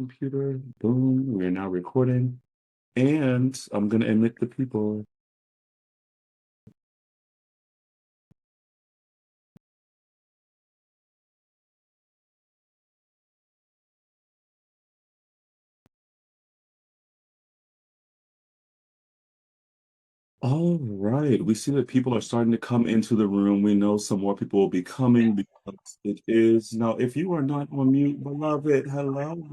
Computer, boom, we are now recording, and I'm gonna admit the people. All right, we see that people are starting to come into the room. We know some more people will be coming because it is now. If you are not on mute, beloved, hello.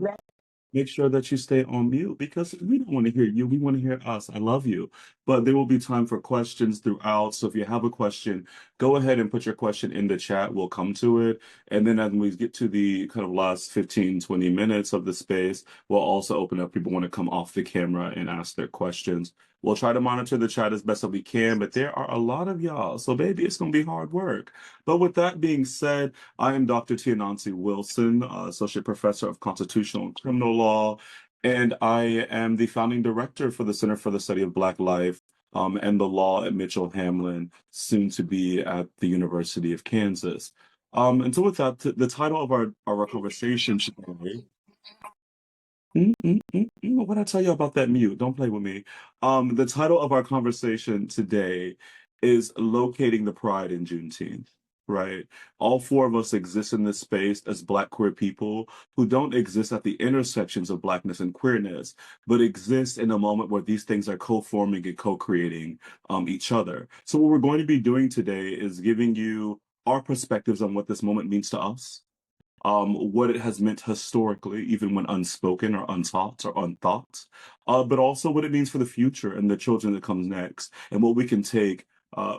Make sure that you stay on mute because we don't want to hear you. We want to hear us. I love you. But there will be time for questions throughout. So if you have a question, go ahead and put your question in the chat. We'll come to it. And then as we get to the kind of last 15, 20 minutes of the space, we'll also open up. People want to come off the camera and ask their questions. We'll try to monitor the chat as best as we can, but there are a lot of y'all. So baby, it's going to be hard work. But with that being said, I am Dr. Nancy Wilson, Associate Professor of Constitutional and Criminal Law, and I am the founding director for the Center for the Study of Black Life and the Law at Mitchell Hamlin, soon to be at the University of Kansas. And so with that, the title of our conversation today. What I tell you about that mute? Don't play with me. The title of our conversation today is Locating the Pride in Juneteenth, right? All four of us exist in this space as Black queer people who don't exist at the intersections of Blackness and queerness, but exist in a moment where these things are co-forming and co-creating each other. So what we're going to be doing today is giving you our perspectives on what this moment means to us, what it has meant historically, even when unspoken or untaught or unthought, but also what it means for the future and the children that comes next, and what we can take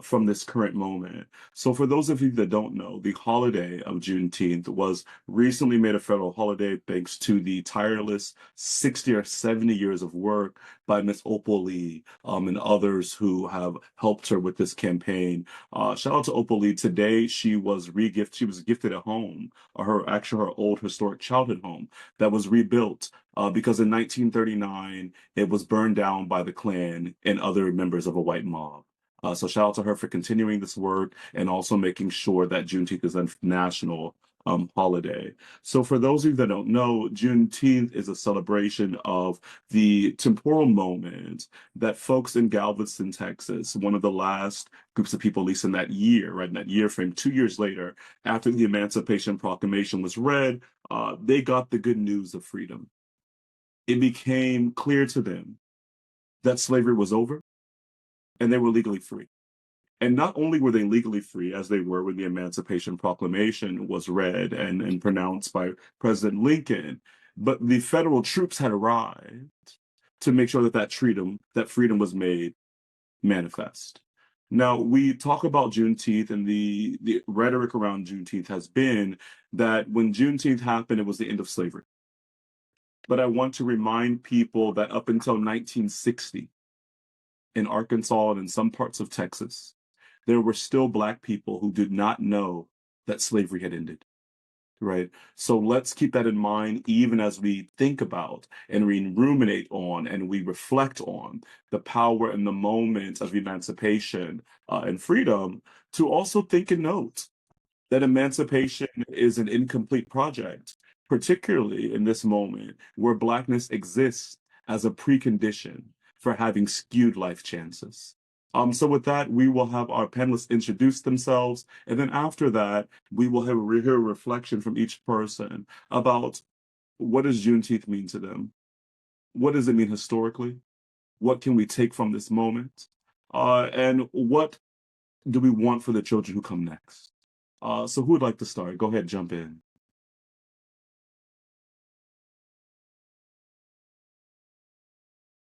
from this current moment. So for those of you that don't know, the holiday of Juneteenth was recently made a federal holiday thanks to the tireless 60 or 70 years of work by Miss Opal Lee and others who have helped her with this campaign. Shout out to Opal Lee. Today she was gifted a home, her old historic childhood home that was rebuilt because in 1939 it was burned down by the Klan and other members of a white mob. So shout out to her for continuing this work and also making sure that Juneteenth is a national holiday. So for those of you that don't know, Juneteenth is a celebration of the temporal moment that folks in Galveston, Texas, one of the last groups of people, at least in that year, right, in that year frame, 2 years later, after the Emancipation Proclamation was read, they got the good news of freedom. It became clear to them that slavery was over and they were legally free. And not only were they legally free, as they were when the Emancipation Proclamation was read and pronounced by President Lincoln, but the federal troops had arrived to make sure that freedom was made manifest. Now, we talk about Juneteenth, and the rhetoric around Juneteenth has been that when Juneteenth happened, it was the end of slavery. But I want to remind people that up until 1960, in Arkansas and in some parts of Texas, there were still Black people who did not know that slavery had ended, right? So let's keep that in mind, even as we think about and we ruminate on and we reflect on the power and the moment of emancipation and freedom, to also think and note that emancipation is an incomplete project, particularly in this moment where Blackness exists as a precondition for having skewed life chances. So with that, we will have our panelists introduce themselves, and then after that, we will hear a reflection from each person about what does Juneteenth mean to them? What does it mean historically? What can we take from this moment? And what do we want for the children who come next? So who would like to start? Go ahead, jump in.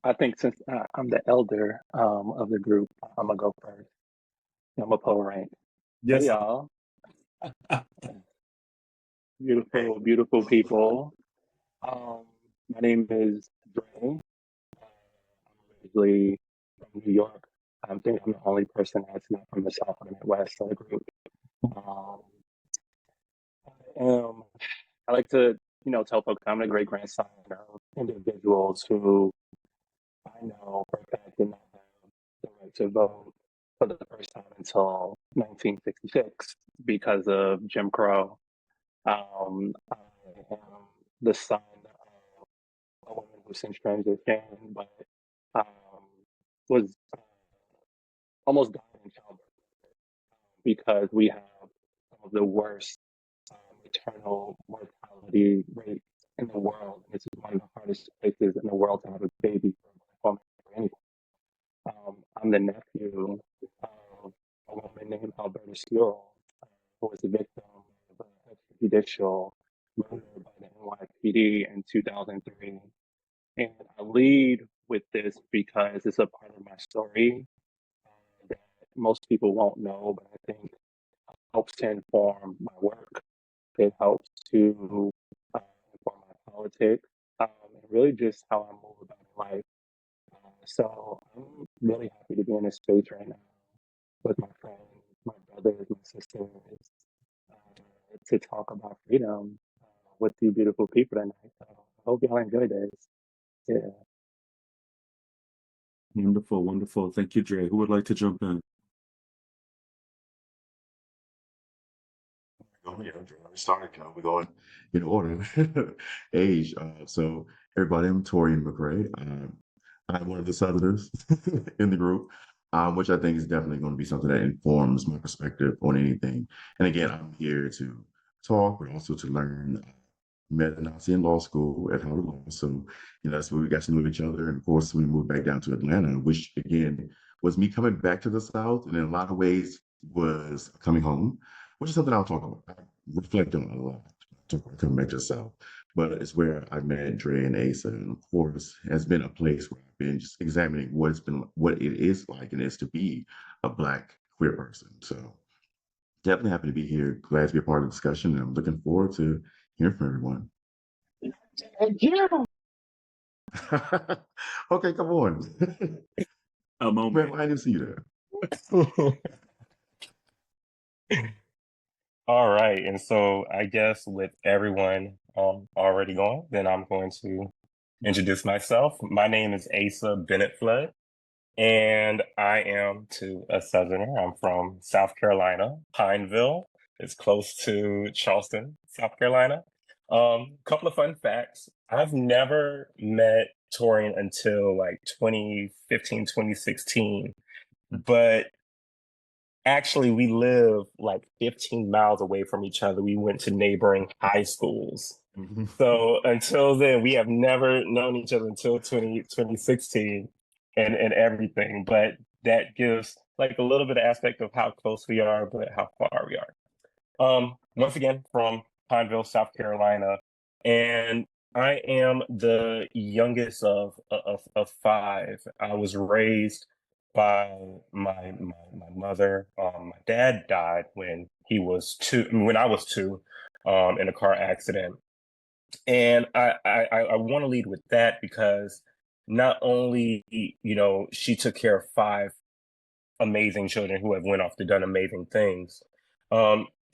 I think since I'm the elder of the group, I'm gonna go first. I'm gonna pull rank. Hey Yes. y'all, beautiful, beautiful people. Um, my name is Dre. I'm originally from New York. I think I'm the only person that's not from the South or the Midwest of the group. Um, um, I like to, tell folks I'm a great grandson of individuals who I know for a fact did not have the right to vote for the first time until 1966 because of Jim Crow. I am the son recent transition, but um, was almost died in childbirth because we have some of the worst maternal mortality rates in the world. This is one of the hardest places in the world to have a baby for a Black woman or anyone. I'm the nephew of a woman named Alberta Skewell, who was the victim of an extrajudicial murder by the NYPD in 2003. And I lead with this because it's a part of my story that most people won't know, but I think helps to inform my work. It helps to inform my politics, and really just how I move about in life. So I'm really happy to be in this space right now with my friends, my brothers, my sisters, to talk about freedom with you beautiful people tonight. So I hope y'all enjoy this. Yeah. Wonderful, wonderful. Thank you, Dre. Who would like to jump in? Oh yeah, we started. We going in order. Age. So everybody, I'm Torian McRae. I'm one of the Southerners in the group, which I think is definitely going to be something that informs my perspective on anything. And again, I'm here to talk, but also to learn. Met a Nazi in law school at Harvard Law. So, that's where we got to know each other. And of course, we moved back down to Atlanta, which again was me coming back to the South, and in a lot of ways was coming home, which is something I'll talk about. I reflect on a lot. Talk about coming back to the South. But it's where I met Dre and Asa, and of course, has been a place where I've been just examining what it is like and is to be a Black queer person. So definitely happy to be here. Glad to be a part of the discussion, and I'm looking forward to hearing from everyone. Yeah. Okay, come on. A Man, moment. I didn't see that. All right, and so I guess with everyone already gone, then I'm going to introduce myself. My name is Asa Bennett Flood, and I am to a Southerner. I'm from South Carolina, Pineville. It's close to Charleston, South Carolina. Couple of fun facts. I've never met Torian until like 2015, 2016, but actually, we live like 15 miles away from each other. We went to neighboring high schools. So until then, we have never known each other until 2016 and everything. But that gives like a little bit of aspect of how close we are, but how far we are. Once again, from Pineville, South Carolina, and I am the youngest of five. I was raised by my mother. My dad died when he was two, when I was two, in a car accident. And I want to lead with that because not only, she took care of five amazing children who have went off to done amazing things.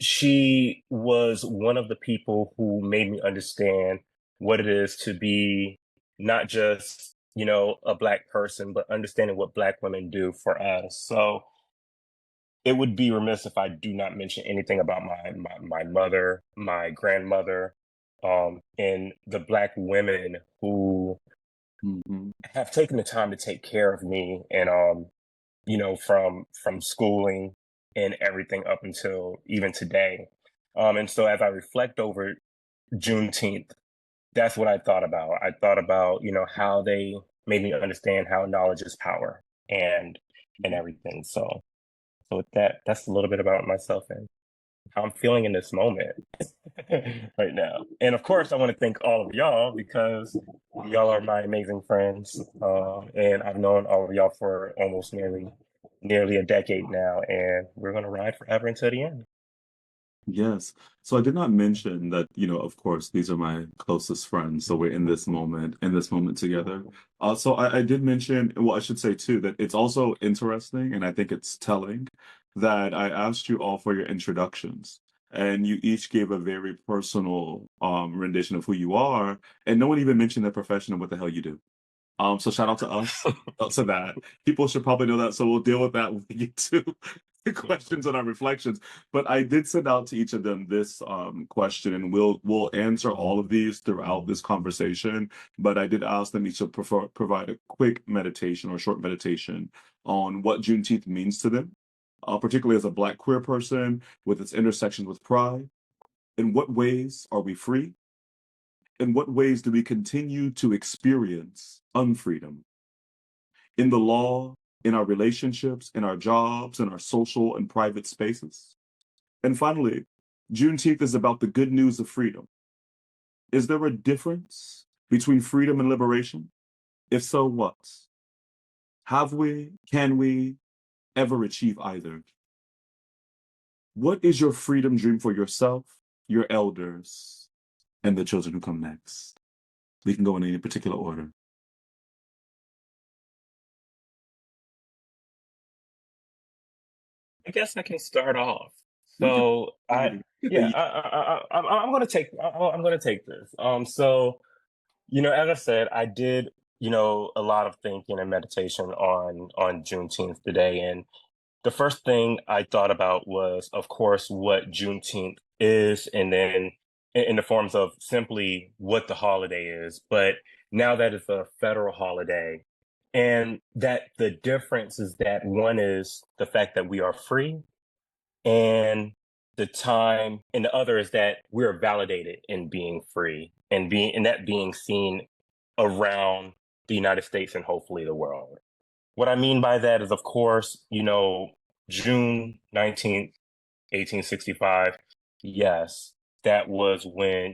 She was one of the people who made me understand what it is to be not just, a Black person, but understanding what Black women do for us. So it would be remiss if I do not mention anything about my mother, my grandmother, and the Black women who have taken the time to take care of me and from schooling and everything up until even today. And so as I reflect over Juneteenth, that's what I thought about. I thought about, how they made me understand how knowledge is power and everything. So with that, that's a little bit about myself and how I'm feeling in this moment right now. And of course, I want to thank all of y'all because y'all are my amazing friends. And I've known all of y'all for almost nearly a decade now, and we're going to ride forever until the end. Yes. So I did not mention that, of course, these are my closest friends. So we're in this moment together. So I did mention, well, I should say too, that it's also interesting, and I think it's telling that I asked you all for your introductions. And you each gave a very personal rendition of who you are, and no one even mentioned their profession and what the hell you do. So shout out to us, out to that. People should probably know that, so we'll deal with that when we get to questions and our reflections. But I did send out to each of them this question, and we'll answer all of these throughout this conversation. But I did ask them each to provide a quick meditation or short meditation on what Juneteenth means to them, particularly as a Black queer person with its intersections with pride. In what ways are we free? In what ways do we continue to experience unfreedom? In the law, in our relationships, in our jobs, in our social and private spaces. And finally, Juneteenth is about the good news of freedom. Is there a difference between freedom and liberation? If so, what? Can we ever achieve either? What is your freedom dream for yourself, your elders, and the children who come next? We can go in any particular order. I guess I can start off. We can- So Yeah. I'm gonna take this. So as I said, I did a lot of thinking and meditation on Juneteenth today, and the first thing I thought about was, of course, what Juneteenth is, and then in the forms of simply what the holiday is. But now that it's a federal holiday, and that the difference is that one is the fact that we are free, and the other is that we're validated in being free and that being seen around the United States and hopefully the world. What I mean by that is, of course, June 19th, 1865. Yes, that was when,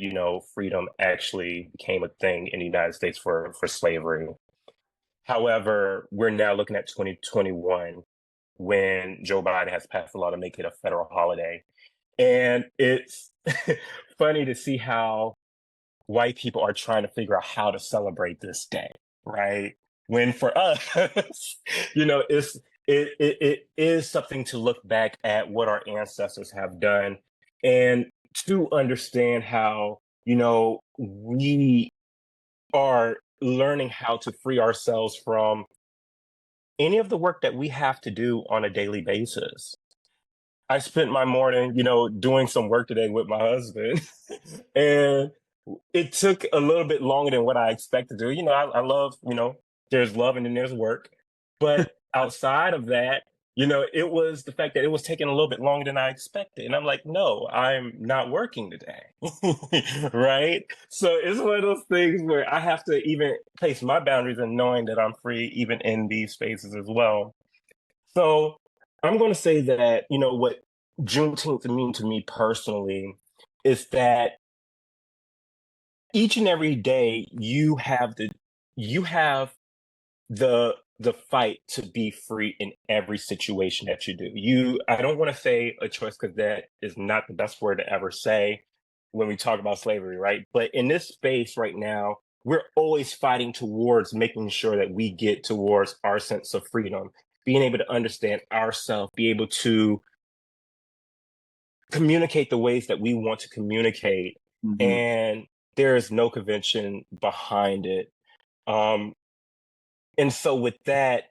freedom actually became a thing in the United States for slavery. However, we're now looking at 2021 when Joe Biden has passed a law to make it a federal holiday. And it's funny to see how white people are trying to figure out how to celebrate this day, right? When for us, it is something to look back at what our ancestors have done and to understand how, we are learning how to free ourselves from any of the work that we have to do on a daily basis. I spent my morning, doing some work today with my husband, and it took a little bit longer than what I expected to. I love, there's love and then there's work. But outside of that, it was the fact that it was taking a little bit longer than I expected. And I'm like, no, I'm not working today. Right? So it's one of those things where I have to even place my boundaries and knowing that I'm free, even in these spaces as well. So I'm going to say that, what Juneteenth means to me personally is that each and every day you have the fight to be free in every situation that you do. I don't want to say a choice because that is not the best word to ever say when we talk about slavery, right? But in this space right now, we're always fighting towards making sure that we get towards our sense of freedom, being able to understand ourselves, be able to communicate the ways that we want to communicate. Mhm. And there is no convention behind it. And so with that,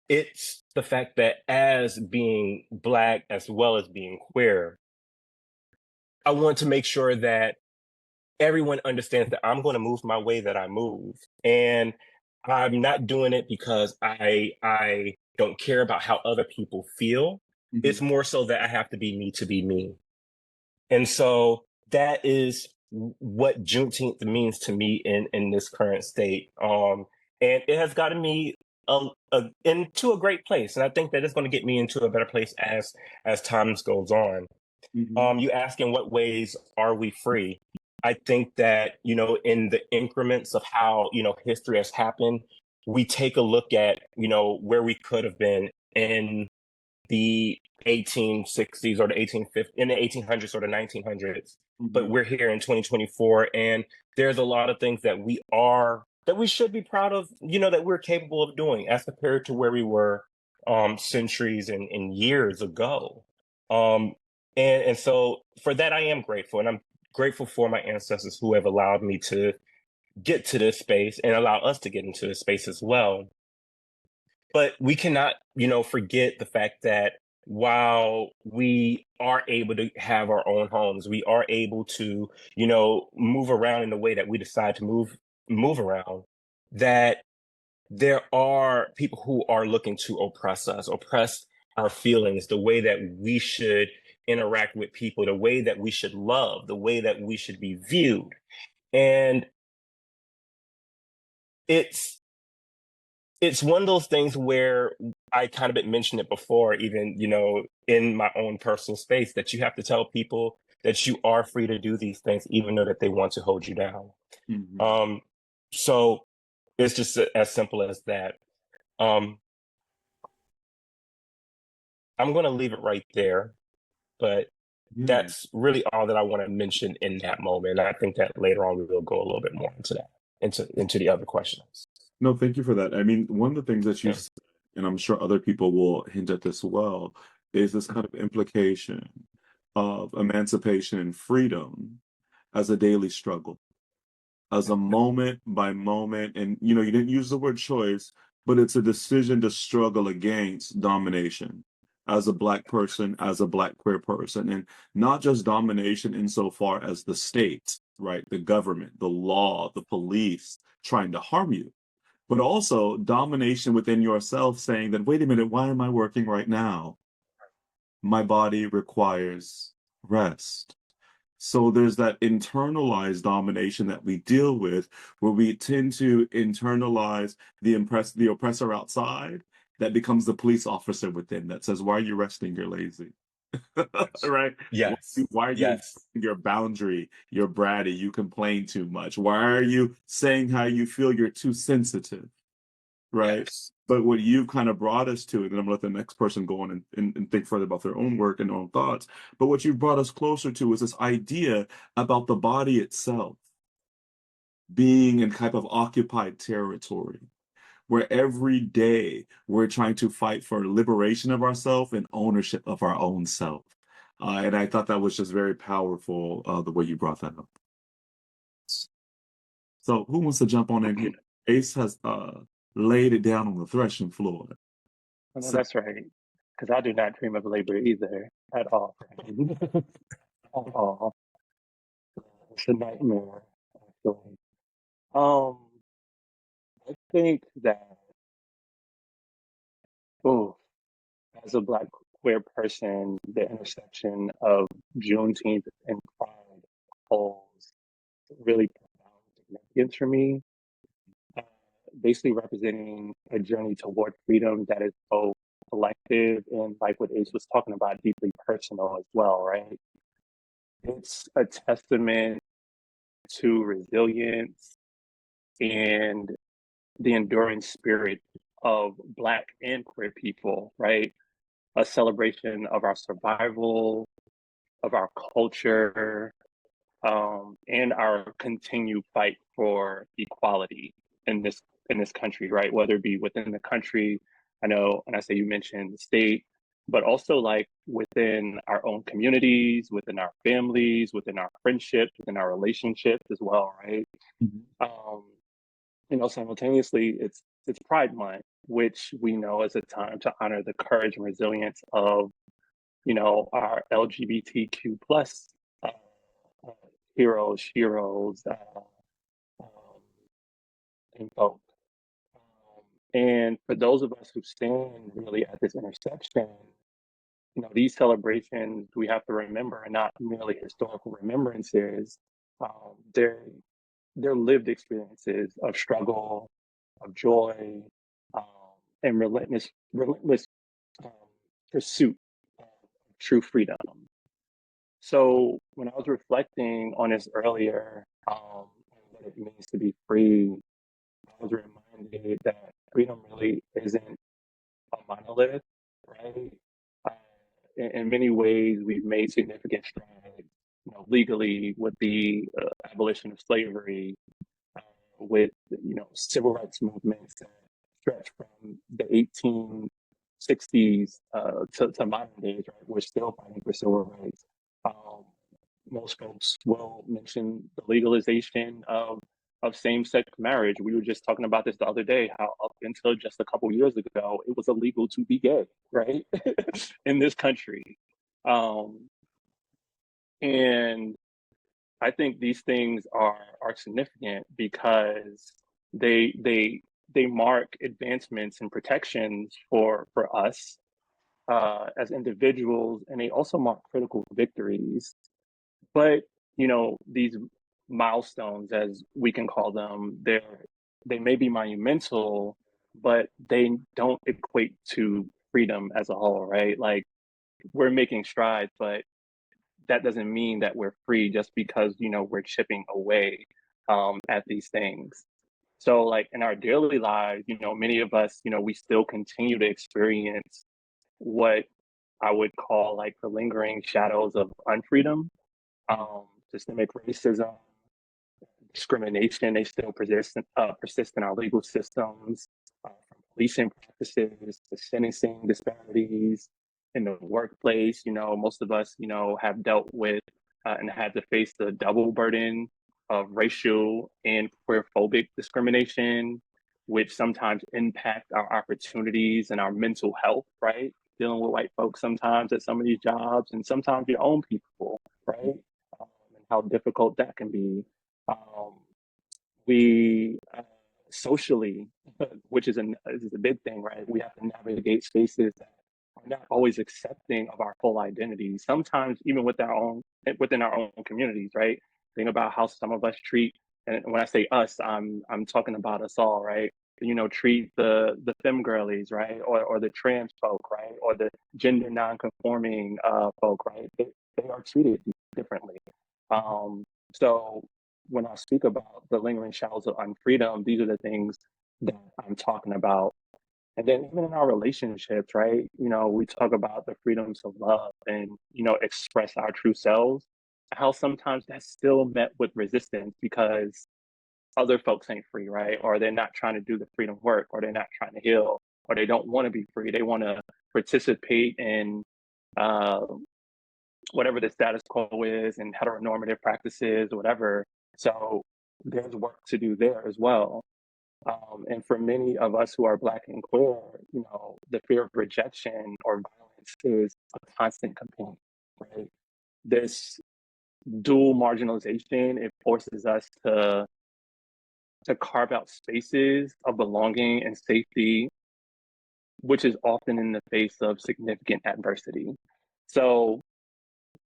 it's the fact that as being Black as well as being queer, I want to make sure that everyone understands that I'm going to move my way that I move. And I'm not doing it because I don't care about how other people feel. Mhm. It's more so that I have to be me to be me. And so that is what Juneteenth means to me in this current state. And it has gotten me into a great place. And I think that it's going to get me into a better place as time goes on. Mhm. You ask in what ways are we free? I think that, in the increments of how, history has happened, we take a look at, where we could have been in the 1860s or the 1850s, in the 1800s or the 1900s. But Mhm. we're here in 2024, and there's a lot of things that we should be proud of, that we're capable of doing as compared to where we were centuries and years ago. Um, and so for that, I am grateful, and I'm grateful for my ancestors who have allowed me to get to this space and allow us to get into this space as well. But we cannot, forget the fact that while we are able to have our own homes, we are able to, move around in the way that we decide to move around, that there are people who are looking to oppress us, oppress our feelings, the way that we should interact with people, the way that we should love, the way that we should be viewed. And it's one of those things where I kind of mentioned it before, even, in my own personal space, that you have to tell people that you are free to do these things, even though that they want to hold you down. Mhm. So it's just as simple as that. Um, I'm going to leave it right there, but Yeah. that's really all that I want to mention in that moment. I think that later on we will go a little bit more into that, into the other questions. No, thank you for that. I mean, one of the things that you Yeah. said, and I'm sure other people will hint at this well, is this kind of implication of emancipation and freedom as a daily struggle, as a moment by moment. And, you didn't use the word choice, but it's a decision to struggle against domination as a Black person, as a Black queer person, and not just domination insofar as the state, right? The government, the law, the police trying to harm you, but also domination within yourself saying that, wait a minute, why am I working right now? My body requires rest. So there's that internalized domination that we deal with, where we tend to internalize the oppressor outside that becomes the police officer within that says, why are you resting? You're lazy. Right? Yes. Why are you Yes. enforcing your boundary? You're bratty. You complain too much. Why are you saying how you feel? You're too sensitive. Right. Yes. But what you kind of brought us to, and then I'm gonna let the next person go on and think further about their own work and their own thoughts. But what you brought us closer to is this idea about the body itself being in type of occupied territory, where every day we're trying to fight for liberation of ourself and ownership of our own self. And I thought that was just very powerful, the way you brought that up. So who wants to jump on in here? Ace has laid it down on the threshing floor. Oh, no, So, that's right. Because I do not dream of labor either at all. At all. It's a nightmare, actually. Um, I think that, oh, as a Black queer person, the intersection of Juneteenth and Pride holds really profound significance for me. Uh, Basically representing a journey toward freedom that is both collective and, like what Ace was talking about, deeply personal as well, right? It's a testament to resilience and the enduring spirit of Black and queer people, right? A celebration of our survival, of our culture, and our continued fight for equality in this country, right? Whether it be within the country, I know, and I say you mentioned the state, but also like within our own communities, within our families, within our friendships, within our relationships as well, right? Mhm. Um, Simultaneously, it's Pride Month, which we know is a time to honor the courage and resilience of our LGBTQ plus uh, uh, heroes, um, and folk. And for those of us who stand really at this intersection, these celebrations we have to remember are not merely historical remembrances. They're lived experiences of struggle, of joy, um, and relentless um, pursuit of true freedom. So when I was reflecting on this earlier, what it means to be free, I was reminded that freedom really isn't a monolith, right? Uh, in many ways, we've made significant strides, legally with the abolition of slavery, with civil rights movements that stretch from the 1860s to modern days. Right, we're still fighting for civil rights. Um, Most folks will mention the legalization of of same-sex marriage. We were just talking about this the other day, how up until just a couple years ago, it was illegal to be gay, right? In this country. Um, and I think these things are significant because they they they mark advancements and protections for us as individuals, and they also mark critical victories. But these milestones, as we can call them, they may be monumental, but they don't equate to freedom as a whole, right? Like we're making strides, but that doesn't mean that we're free just because we're chipping away at these things. So like in our daily lives, many of us, we still continue to experience what I would call like the lingering shadows of unfreedom, systemic racism, discrimination. They still persist in our legal systems, from policing practices to sentencing disparities in the workplace. Most of us, have dealt with and had to face the double burden of racial and queer phobic discrimination, which sometimes impact our opportunities and our mental health, right? Dealing with white folks sometimes at some of these jobs, and sometimes your own people, right? And how difficult that can be. Um, we socially, which is a big thing, right? We have to navigate spaces that are not always accepting of our full identity. Sometimes even within our own communities, right? Think about how some of us treat, and when I say us, I'm talking about us all, right? Treat the femme girlies, right, or the trans folk, right, or the gender non-conforming folk, right? They are treated differently. So when I speak about the lingering shadows of unfreedom, these are the things that I'm talking about. And then even in our relationships, right? We talk about the freedoms of love and, express our true selves. How sometimes that's still met with resistance because other folks ain't free, right? Or they're not trying to do the freedom work, or they're not trying to heal, or they don't want to be free. They want to participate in uh, whatever the status quo is and heteronormative practices or whatever. So there's work to do there as well. And for many of us who are Black and queer, the fear of rejection or violence is a constant companion, right? This dual marginalization, it forces us to carve out spaces of belonging and safety, which is often in the face of significant adversity. So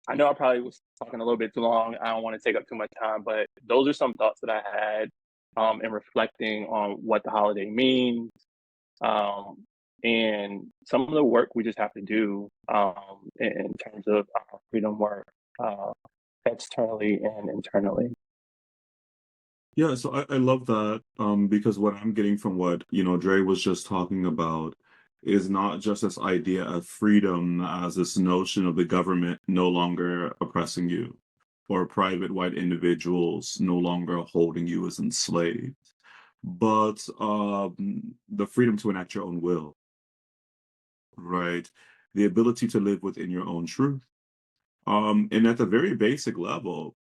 I know I probably was talking a little bit too long. I don't want to take up too much time, but those are some thoughts that I had in reflecting on what the holiday means, um, and some of the work we just have to do in terms of our freedom work, externally and internally. Yeah, so I love that because what I'm getting from what, Dre was just talking about is not just this idea of freedom as this notion of the government no longer oppressing you or private white individuals no longer holding you as enslaved, but the freedom to enact your own will, right? The ability to live within your own truth. And at the very basic level,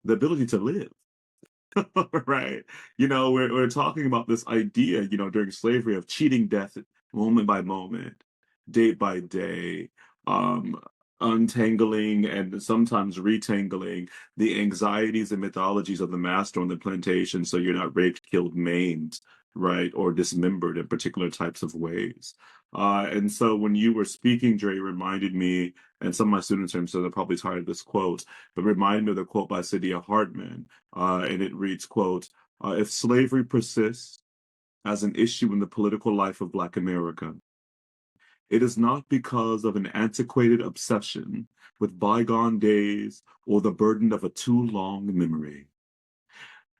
the ability to live. Right. We're talking about this idea, during slavery of cheating death moment by moment, day by day, um, untangling and sometimes retangling the anxieties and mythologies of the master on the plantation so you're not raped, killed, maimed, right, or dismembered in particular types of ways. And so when you were speaking, Dre, reminded me, and some of my students are so they're probably tired of this quote, but reminded me of the quote by Saidiya Hartman, and it reads, quote, if slavery persists as an issue in the political life of Black America, it is not because of an antiquated obsession with bygone days or the burden of a too long memory,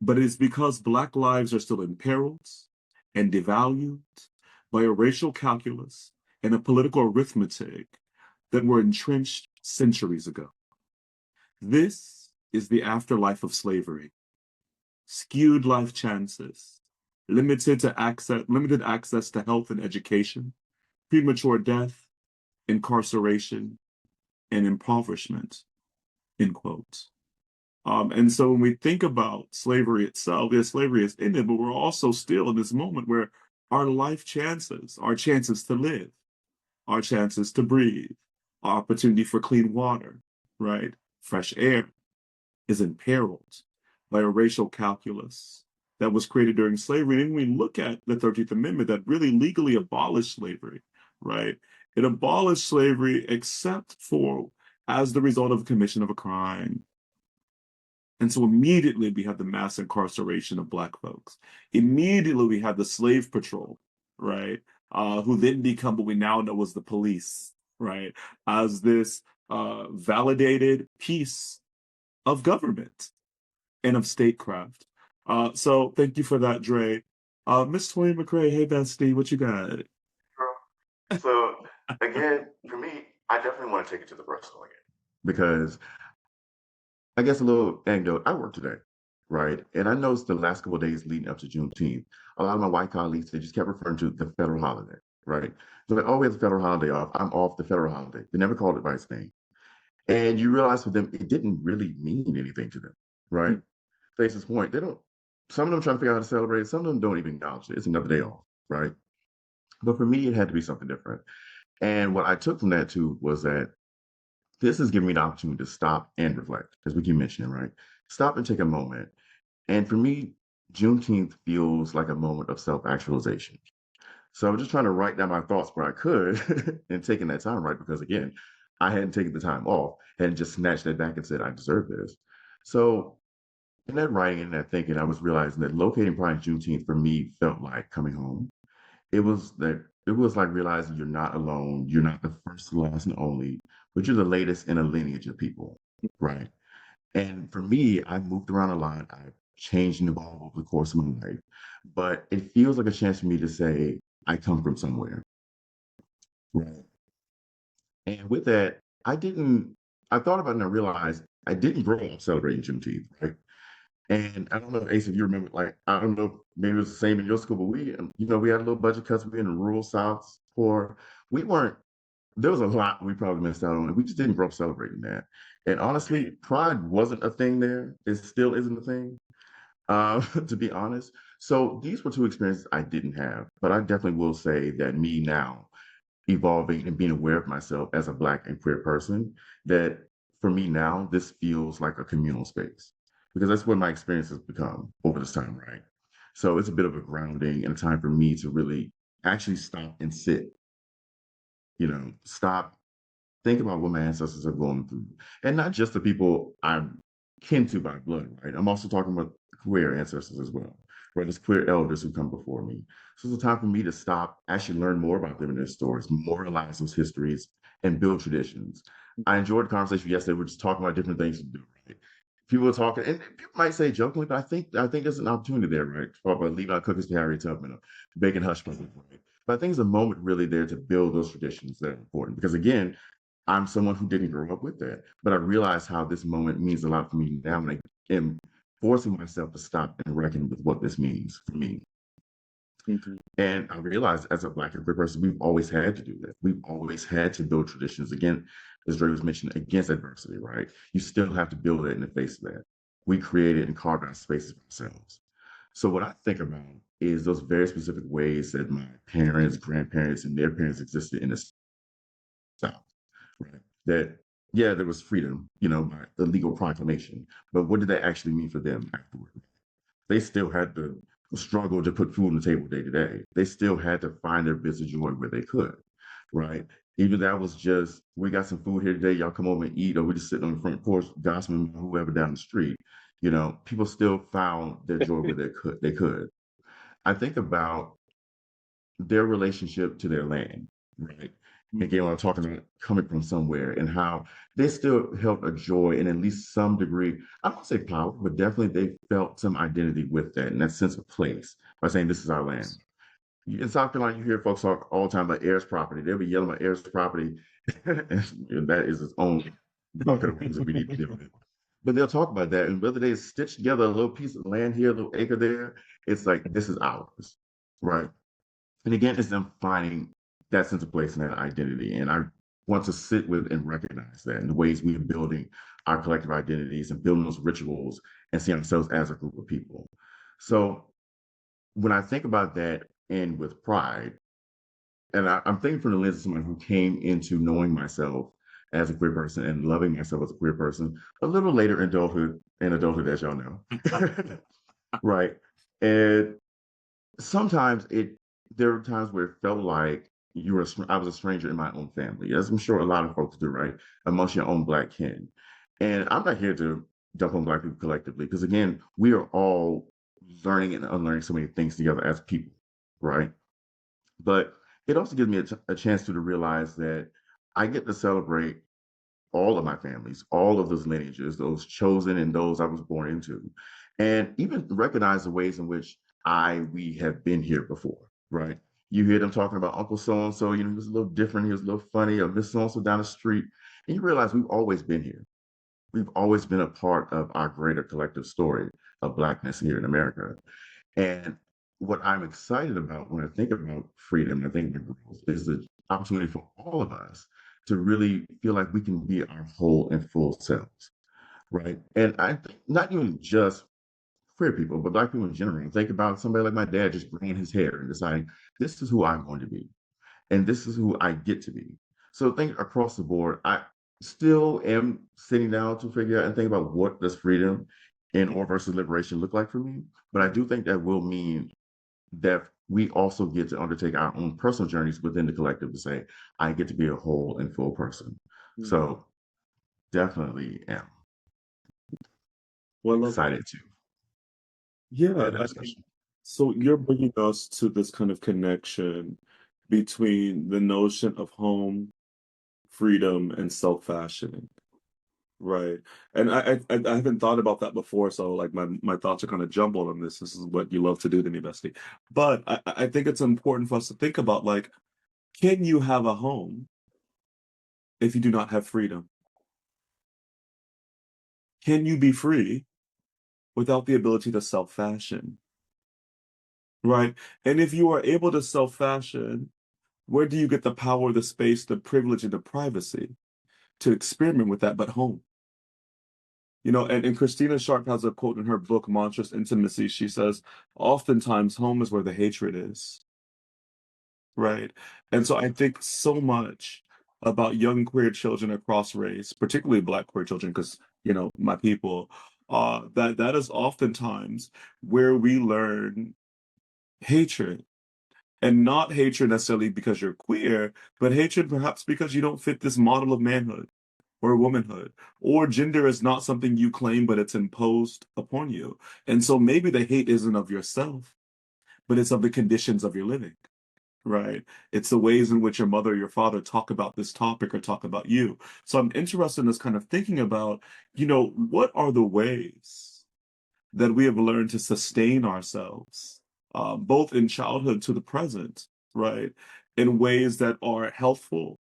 but it is because Black lives are still imperiled and devalued by a racial calculus and a political arithmetic that were entrenched centuries ago. This is the afterlife of slavery. Skewed life chances, limited access to health and education, premature death, incarceration, and impoverishment, end quote. And so when we think about slavery itself, yes, slavery is ended, but we're also still in this moment where our life chances, our chances to live, our chances to breathe, our opportunity for clean water, right? Fresh air is imperiled by a racial calculus that was created during slavery. And when we look at the 13th Amendment that really legally abolished slavery, right? It abolished slavery except for as the result of the commission of a crime. And so immediately we have the mass incarceration of Black folks. Immediately we have the slave patrol, right? Who then become what we now know as the police, right? As this validated piece of government and of statecraft. So thank you for that, Dre. Miss Toya McCray, hey bestie, what you got? So again, for me, I definitely want to take it to the personal again because I guess a little anecdote. I work today, right? And I noticed the last couple of days leading up to Juneteenth, a lot of my white colleagues they just kept referring to the federal holiday, right? So like, oh, we have the federal holiday off. I'm off the federal holiday. They never called it by its name, and you realize for them it didn't really mean anything to them, right? Face's point, they don't. Some of them trying to figure out how to celebrate. Some of them don't even acknowledge it. It's another day off, right? But for me, it had to be something different. And what I took from that too was that this is giving me the opportunity to stop and reflect, as we keep mentioning, right? Stop and take a moment. And for me, Juneteenth feels like a moment of self-actualization. So I'm just trying to write down my thoughts where I could and taking that time, right? Because again, I hadn't taken the time off, hadn't just snatched that back and said, I deserve this. So in that writing and that thinking, I was realizing that locating Pride Juneteenth for me felt like coming home. It was like realizing you're not alone, you're not the first, last, and only, but you're the latest in a lineage of people, right? And for me, I moved around a lot. I've changed and evolved over the course of my life, but it feels like a chance for me to say I come from somewhere, right? And with that, I thought about it and I realized I didn't grow up celebrating Juneteenth, right? And I don't know, Ace, if you remember, like, I don't know, maybe it was the same in your school, but we had a little budget cuts. We in the rural South poor. We weren't, there was a lot we probably missed out on. And we just didn't grow up celebrating that. And honestly, pride wasn't a thing there. It still isn't a thing, to be honest. So these were two experiences I didn't have. But I definitely will say that me now, evolving and being aware of myself as a Black and queer person, that for me now, this feels like a communal space because that's what my experience has become over this time, right? So it's a bit of a grounding and a time for me to really actually stop and sit, stop, think about what my ancestors are going through. And not just the people I'm kin to by blood, right? I'm also talking about queer ancestors as well, right? There's queer elders who come before me. So it's a time for me to stop, actually learn more about them and their stories, memorialize those histories, and build traditions. I enjoyed the conversation yesterday. We're just talking about different things to do, right? People are talking, and people might say jokingly, but I think there's an opportunity there, right? To talk about leaving out cookies to Harriet Tubman, or baking hush puppies, right? But I think there's a moment really there to build those traditions that are important. Because again, I'm someone who didn't grow up with that, but I realize how this moment means a lot for me now, and I am forcing myself to stop and reckon with what this means for me. And I realized as a Black and queer person, we've always had to do that. We've always had to build traditions. Again, as Dre was mentioning, against adversity, right? You still have to build it in the face of that. We created and carved out spaces for ourselves. So what I think about is those very specific ways that my parents, grandparents, and their parents existed in the South, right? That, yeah, there was freedom, by the legal proclamation, but what did that actually mean for them afterward? They still had to struggle to put food on the table day to day. They still had to find their bits of joy where they could, right? Even that was just, we got some food here today, y'all come over and eat, or we just sitting on the front porch gossiping with whoever down the street. People still found their joy where they could. I think about their relationship to their land, right? Again, when I'm talking about coming from somewhere and how they still held a joy and at least some degree, I don't want to say power, but definitely they felt some identity with that and that sense of place by saying this is our land. In South Carolina, you hear folks talk all the time about heirs property. They'll be yelling about heirs property, and that is its own bucket of things that we need to deal with. But they'll talk about that, and whether they stitch together a little piece of land here, a little acre there, it's like this is ours, right? And again, it's them finding that sense of place and that identity. And I want to sit with and recognize that in the ways we are building our collective identities and building those rituals and seeing ourselves as a group of people. So when I think about that and with pride, and I'm thinking from the lens of someone who came into knowing myself as a queer person and loving myself as a queer person a little later in adulthood, as y'all know. Right. And sometimes there are times where it felt like I was a stranger in my own family, as I'm sure a lot of folks do, right? Amongst your own Black kin. And I'm not here to dump on Black people collectively, because again, we are all learning and unlearning so many things together as people, right? But it also gives me a chance to realize that I get to celebrate all of my families, all of those lineages, those chosen and those I was born into, and even recognize the ways in which we have been here before, right? You hear them talking about Uncle so and so, he was a little different, he was a little funny, or Miss so and so down the street, and you realize we've always been here. We've always been a part of our greater collective story of Blackness here in America. And what I'm excited about when I think about freedom, I think about growth, is the opportunity for all of us to really feel like we can be our whole and full selves, right? And I think not even just queer people, but Black people in general. Think about somebody like my dad just graying his hair and deciding, this is who I'm going to be, and this is who I get to be. So think across the board, I still am sitting down to figure out and think about what does freedom and or versus liberation look like for me. But I do think that will mean that we also get to undertake our own personal journeys within the collective to say, I get to be a whole and full person. So definitely am Well, I love that. excited to Yeah, have that I think discussion. so. You're bringing us to this kind of connection between the notion of home, freedom, and self-fashioning, right? And I haven't thought about that before, so like my thoughts are kind of jumbled on this. This is what you love to do to me, bestie. But I think it's important for us to think about, like, can you have a home if you do not have freedom? Can you be free without the ability to self-fashion, right? And if you are able to self-fashion, where do you get the power, the space, the privilege, and the privacy to experiment with that but home? And Christina Sharp has a quote in her book, Monstrous Intimacy. She says, oftentimes home is where the hatred is, right? And so I think so much about young queer children across race, particularly Black queer children, because, my people, that is oftentimes where we learn hatred. And not hatred necessarily because you're queer, but hatred perhaps because you don't fit this model of manhood or womanhood, or gender is not something you claim, but it's imposed upon you. And so maybe the hate isn't of yourself, but it's of the conditions of your living, right? It's the ways in which your mother or your father talk about this topic or talk about you. So I'm interested in this kind of thinking about, what are the ways that we have learned to sustain ourselves, both in childhood to the present, right? In ways that are healthful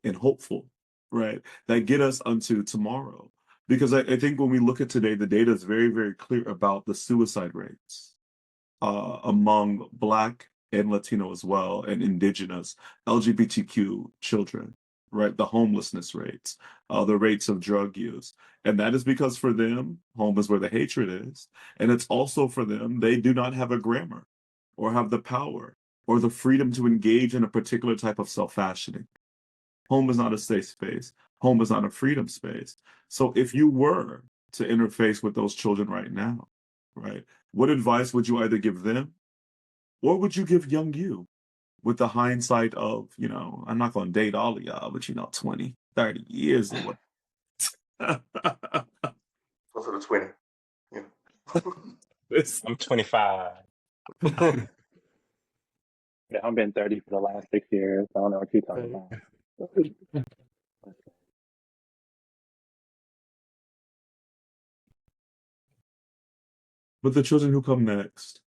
and hopeful, right? That get us unto tomorrow. Because I think when we look at today, the data is very, very clear about the suicide rates among Black and Latino as well, and Indigenous, LGBTQ children, right? The homelessness rates, the rates of drug use. And that is because for them, home is where the hatred is. And it's also for them, they do not have a grammar or have the power or the freedom to engage in a particular type of self-fashioning. Home is not a safe space. Home is not a freedom space. So if you were to interface with those children right now, right, what advice would you either give them or would you give young you with the hindsight of, I'm not going to date all of y'all, but 20, 30 years away. Also the 20. Yeah. I'm 25. Yeah, I've been 30 for the last 6 years. I don't know what you're talking about. But the children who come next,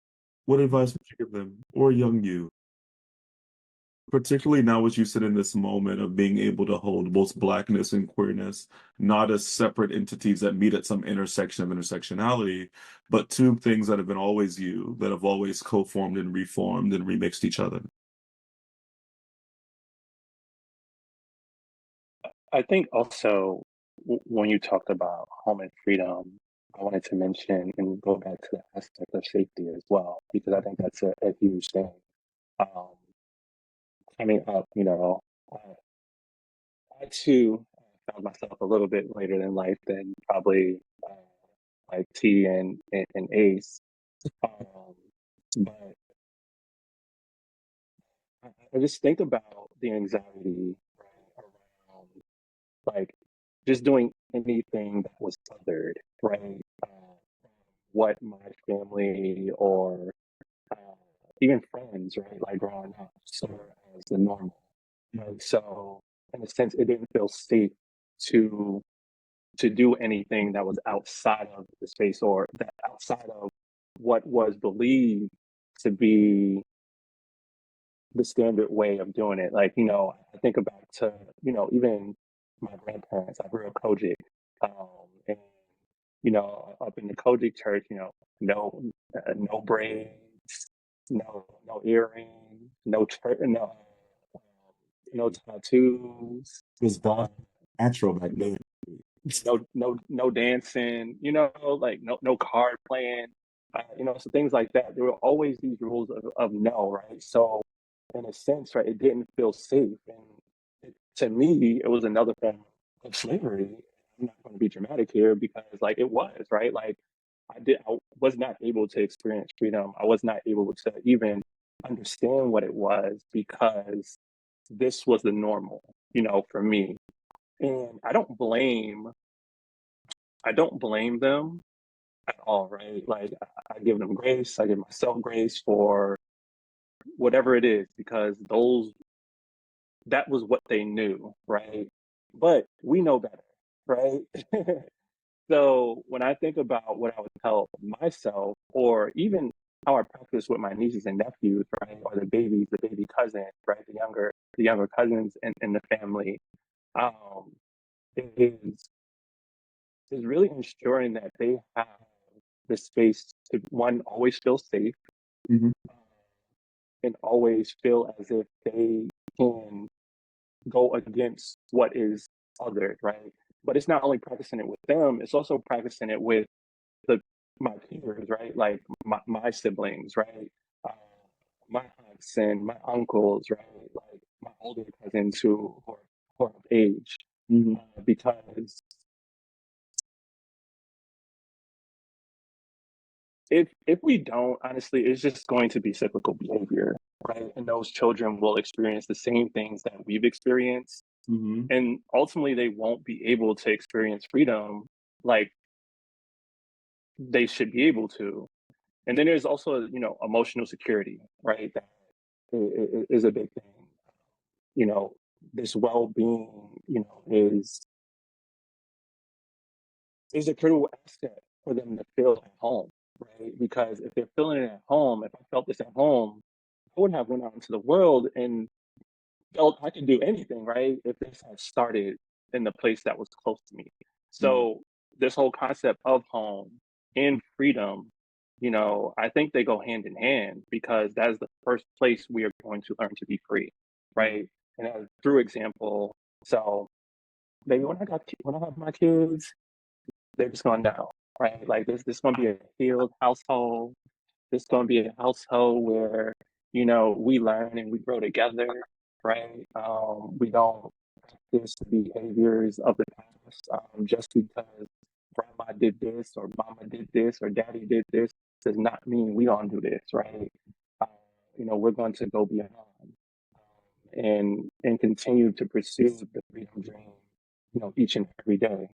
what advice would you give them or young you? Particularly now as you sit in this moment of being able to hold both Blackness and queerness, not as separate entities that meet at some intersection of intersectionality, but two things that have been always you, that have always co-formed and reformed and remixed each other. I think also when you talked about home and freedom, I wanted to mention and go back to the aspect of safety as well, because I think that's a huge thing. Um, Coming up, I too found myself a little bit later in life than probably like T and Ace. Um, but I just think about the anxiety, right, around like just doing anything that was othered, right? What my family or uh, even friends, right, like growing up, saw as the normal, right? So in a sense, it didn't feel safe to do anything that was outside of the space or that outside of what was believed to be the standard way of doing it. Like, I think back to, even my grandparents. I grew up Kojic. And, up in the Kojic church, no, no braids, no earrings, no church, um, no tattoos, It was boss natural back then. no dancing, like no card playing, so things like that. There were always these rules of no, right? So in a sense, right, it didn't feel safe, and to me, it was another form of slavery. I'm not going to be dramatic here because, like, it was right. Like, I was not able to experience freedom. I was not able to even understand what it was because this was the normal, for me. And I don't blame them at all, right? Like I give them grace, I give myself grace for whatever it is because that was what they knew, right? But we know better, right? So when I think about what I would tell myself, or even how I practice with my nieces and nephews, right, or the baby cousins, right, the younger cousins in the family, um, is really ensuring that they have the space to one always feel safe Mhm. and always feel as if they can go against what is othered, right? But it's not only practicing it with them, it's also practicing it with the my peers, right? Like my siblings, right? Uh, my aunts and my uncles, right? Like my older cousins who are of age, Mhm. because if we don't, honestly, it's just going to be cyclical behavior, right? And those children will experience the same things that we've experienced, Mhm. and ultimately they won't be able to experience freedom like they should be able to. And then there's also, emotional security, right? That is a big thing. You know, this well-being, is a critical asset for them to feel at home, right? Because if they're feeling it at home, if I felt this at home, I wouldn't have went out into the world and felt I could do anything, right? If this had started in the place that was close to me. Mhm. So this whole concept of home and freedom, I think they go hand in hand because that is the first place we are going to learn to be free, right? And as through example, so maybe when I have my kids, they're just gonna know, right? Like this gonna be a healed household. This gonna be a household where we learn and we grow together, right? We don't practice the behaviors of the past just because grandma did this or mama did this or daddy did this does not mean we gonna do this, right? Uh, we're going to go beyond and continue to pursue the freedom dream, each and every day.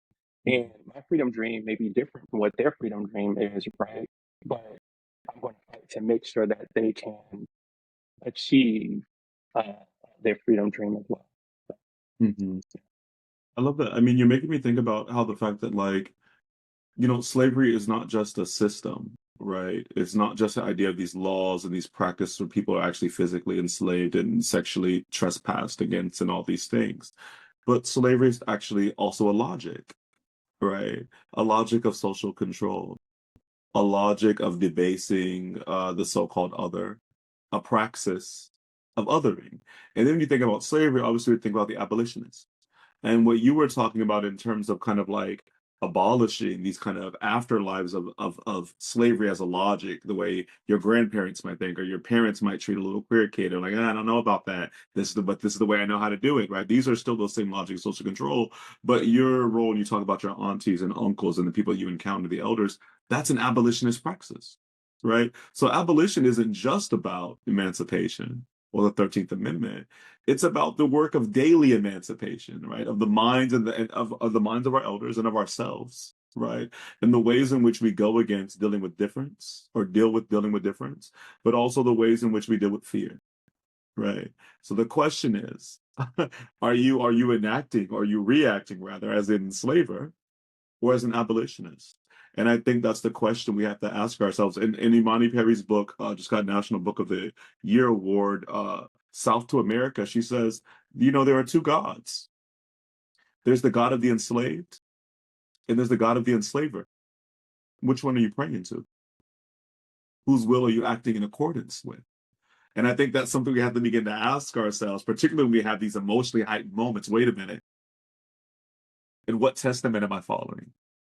And my freedom dream may be different from what their freedom dream is, right? But I'm going to fight to make sure that they can achieve uh, their freedom dream as well. Mhm. I love that. I mean, you're making me think about how the fact that, like, slavery is not just a system, right? It's not just the idea of these laws and these practices where people are actually physically enslaved and sexually trespassed against and all these things. But slavery is actually also a logic, right? A logic of social control, a logic of debasing the so-called other, a praxis of othering. And then when you think about slavery, obviously we think about the abolitionists. And what you were talking about in terms of kind of like abolishing these kind of afterlives of slavery as a logic, the way your grandparents might think, or your parents might treat a little queer kid, or like, I don't know about that. This is the way I know how to do it, right? These are still those same logic of social control, but your role, you talk about your aunties and uncles and the people you encounter, the elders, that's an abolitionist praxis, right? So abolition isn't just about emancipation or the 13th Amendment. It's about the work of daily emancipation, right? Of the minds of the minds of our elders and of ourselves, right? And the ways in which we go against dealing with difference or deal with dealing with difference, but also the ways in which we deal with fear, right? So the question is, are you enacting, or are you reacting rather as an enslaver or as an abolitionist? And I think that's the question we have to ask ourselves. In Imani Perry's book, just got National Book of the Year award, South to America, she says, there are two gods. There's the God of the enslaved, and there's the God of the enslaver. Which one are you praying to? Whose will are you acting in accordance with? And I think that's something we have to begin to ask ourselves, particularly when we have these emotionally heightened moments. Wait a minute. In what testament am I following?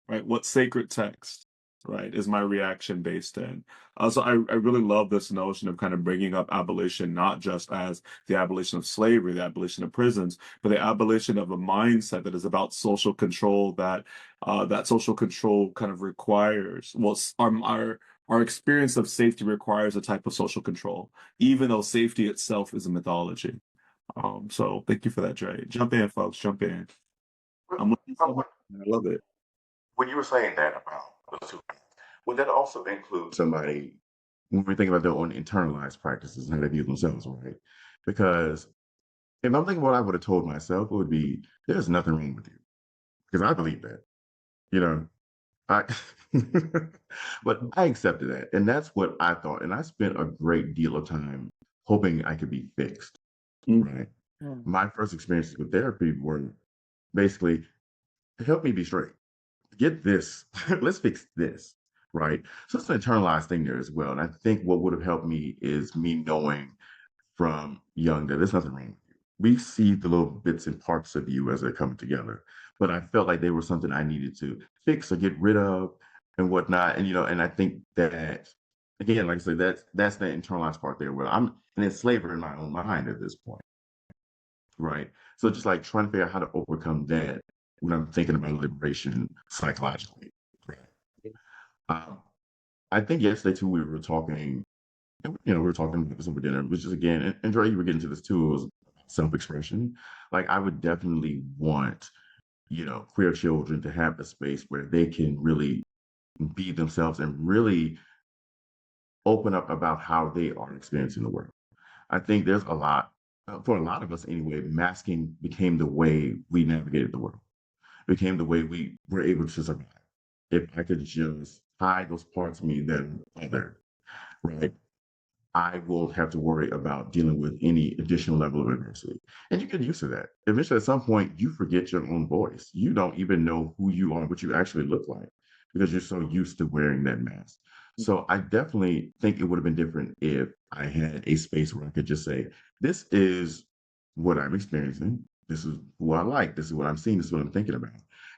Right? What sacred text, right, is my reaction based in? So I really love this notion of kind of bringing up abolition, not just as the abolition of slavery, the abolition of prisons, but the abolition of a mindset that is about social control, that social control kind of requires, well, our experience of safety requires a type of social control, even though safety itself is a mythology. So thank you for that, Dre. Jump in, folks, jump in. I'm looking so much. I love it. When you were saying that about those two, would that also include somebody when we think about their own internalized practices and how they view themselves, right? Because if I'm thinking what I would have told myself, it would be, there's nothing wrong with you. Because I believe that, you know. I but I accepted that. And that's what I thought. And I spent a great deal of time hoping I could be fixed, Mm. right? My first experiences with therapy were basically help me be straight. Get this. Let's fix this. Right. So it's an internalized thing there as well. And I think what would have helped me is me knowing from young that there's nothing wrong with you. We see the little bits and parts of you as they're coming together. But I felt like they were something I needed to fix or get rid of and whatnot. And and I think that again, like I said, that's the internalized part there where I'm an enslaver in my own mind at this point. Right. So just like trying to figure out how to overcome that when I'm thinking about liberation psychologically. Right. Um, I think yesterday too we were talking, we were talking over dinner, which is again, and Dre, you were getting to this too, it was self-expression. Like I would definitely want, queer children to have a space where they can really be themselves and really open up about how they are experiencing the world. I think there's a lot, for a lot of us anyway, masking became the way we navigated the world, became the way we were able to survive. If I could just hide those parts of me that are other, right? I won't have to worry about dealing with any additional level of adversity. And you get used to that. Eventually, at some point, you forget your own voice. You don't even know who you are, what you actually look like, because you're so used to wearing that mask. So I definitely think it would have been different if I had a space where I could just say, this is what I'm experiencing. This is who I like. This is what I'm seeing. This is what I'm thinking about.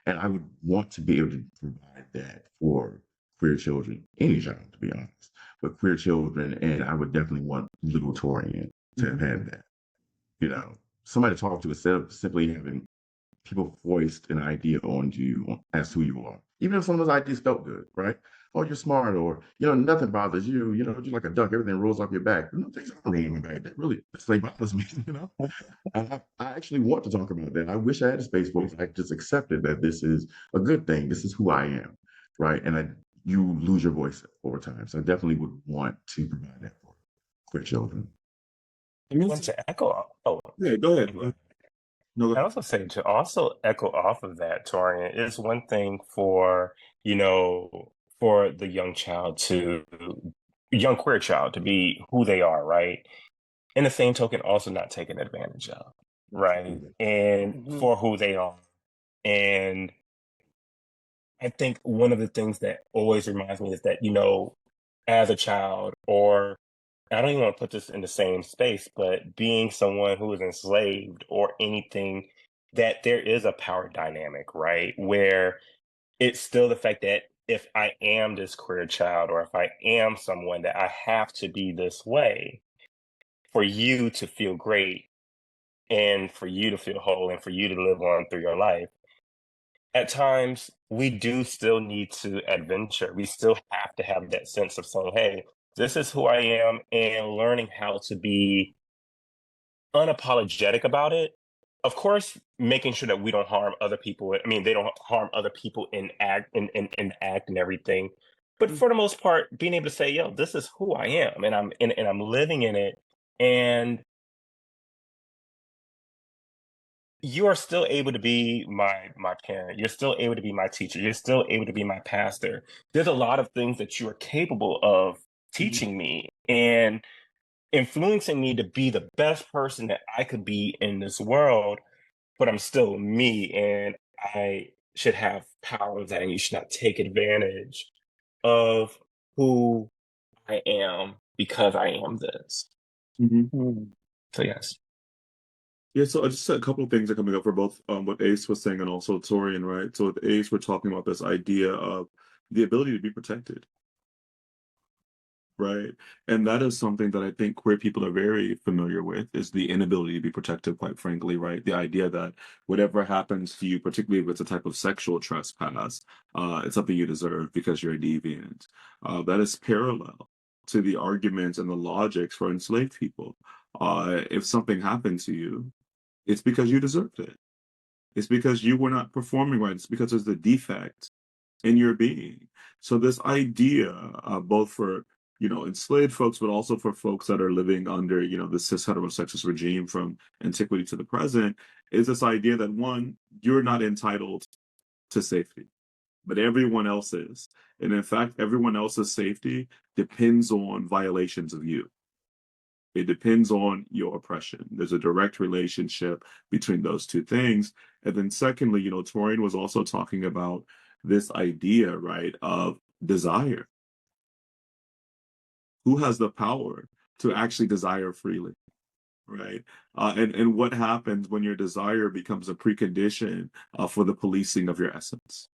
And I would want to be able to provide that for queer children, any child, to be honest, but queer children, and I would definitely want little Torian to have had that. Somebody to talk to instead of simply having people foist an idea onto you as who you are. Even if some of those ideas felt good, right? Oh, you're smart, or nothing bothers you. You're like a duck, everything rolls off your back. Things aren't rolling on my back. This thing bothers me. I actually want to talk about that. I wish I had a space where I just accepted that this is a good thing. This is who I am, right? And you lose your voice over time. So I definitely would want to provide that for queer children. I mean, Want to echo. Oh, yeah, go ahead. No, go I ahead. also say to also echo off of that, Torian, it's one thing for, for the young queer child to be who they are, right? In the same token, also not taken advantage of, right? And for who they are. And I think one of the things that always reminds me is that, as a child, or I don't even want to put this in the same space, but being someone who is enslaved or anything that there is a power dynamic, right? Where it's still the fact that if I am this queer child or if I am someone that I have to be this way for you to feel great and for you to feel whole and for you to live on through your life. At times, we do still need to adventure. We still have to have that sense of saying, hey, this is who I am, and learning how to be unapologetic about it. Of course, making sure that we don't harm other people. I mean, they don't harm other people in act and everything. But for the most part, being able to say, yo, this is who I am, and I'm living in it. And you are still able to be my parent. You're still able to be my teacher. You're still able to be my pastor. There's a lot of things that you are capable of Mhm. teaching me and influencing me to be the best person that I could be in this world, but I'm still me, and I should have power of that, and you should not take advantage of who I am because I am this. Mhm. Mm. So yes. Yeah, so I just said a couple of things are coming up for both what Ace was saying and also Torian, right? So with Ace, we're talking about this idea of the ability to be protected, right? And that is something that I think queer people are very familiar with, is the inability to be protected, quite frankly, right? The idea that whatever happens to you, particularly if it's a type of sexual trespass, it's something you deserve because you're a deviant. That is parallel to the arguments and the logics for enslaved people. If something happened to you, it's because you deserved it. It's because you were not performing right. It's because there's a defect in your being. So this idea, both for enslaved folks, but also for folks that are living under the cis heterosexist regime from antiquity to the present, is this idea that one, you're not entitled to safety, but everyone else is, and in fact, everyone else's safety depends on violations of you. It depends on your oppression. There's a direct relationship between those two things. And then secondly, Torian was also talking about this idea, right, of desire. Who has the power to actually desire freely, right? And what happens when your desire becomes a precondition for the policing of your essence?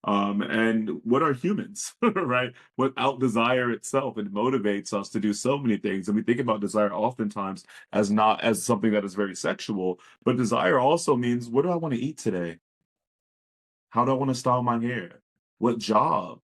And what are humans, right? Without desire itself, it motivates us to do so many things. And we think about desire oftentimes as not as something that is very sexual, but desire also means, what do I want to eat today? How do I want to style my hair? What job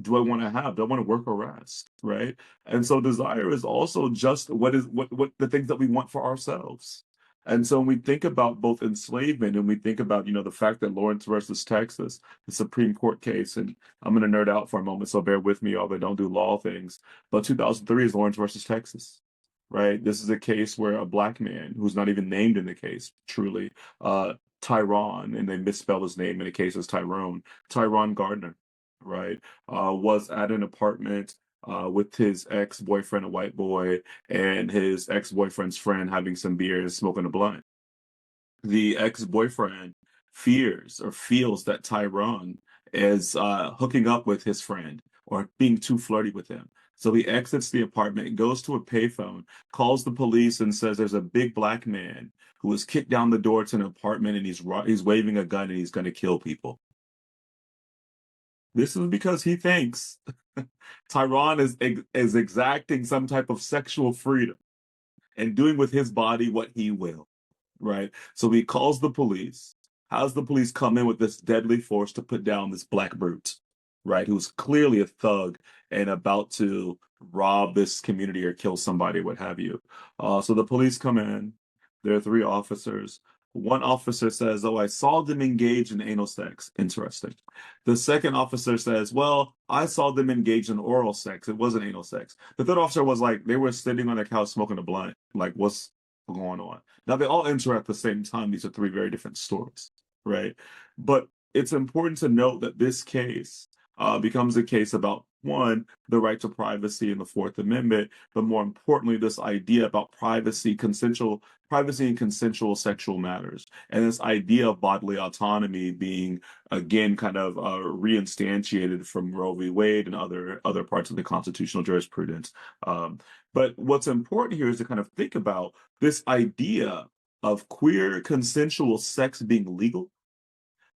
do I want to have? Do I want to work or rest? Right. And so desire is also just what the things that we want for ourselves. And so when we think about both enslavement and we think about, the fact that Lawrence versus Texas, the Supreme Court case, and I'm going to nerd out for a moment, so bear with me, all that don't do law things. But 2003 is Lawrence versus Texas, right? This is a case where a black man who's not even named in the case, truly, Tyrone, and they misspell his name in the case as Tyrone Gardner, right? Was at an apartment with his ex-boyfriend, a white boy, and his ex-boyfriend's friend having some beers, smoking a blunt. The ex-boyfriend fears or feels that Tyrone is hooking up with his friend or being too flirty with him. So he exits the apartment, goes to a payphone, calls the police, and says there's a big black man who has kicked down the door to an apartment and he's waving a gun and he's going to kill people. This is because he thinks Tyrone is exacting some type of sexual freedom and doing with his body what he will, right? So he calls the police. How's the police come in with this deadly force to put down this black brute, right? Who's clearly a thug and about to rob this community or kill somebody, what have you. So the police come in. There are three officers. One officer says, "Oh, I saw them engage in anal sex." Interesting. The second officer says, "Well, I saw them engage in oral sex. It wasn't anal sex." The third officer was like, they were sitting on the couch smoking a blunt. Like, what's going on? Now, they all enter at the same time. These are three very different stories, right? But it's important to note that this case becomes a case about, one, the right to privacy in the Fourth Amendment, but more importantly, this idea about privacy and consensual sexual matters, and this idea of bodily autonomy being again kind of reinstantiated from Roe v. Wade and other parts of the constitutional jurisprudence. But what's important here is to kind of think about this idea of queer consensual sex being legal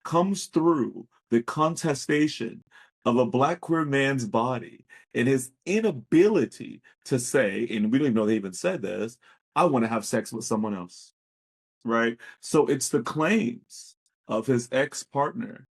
comes through the contestation of a Black queer man's body and his inability to say, and we don't even know they even said this, I want to have sex with someone else, right? So it's the claims of his ex-partner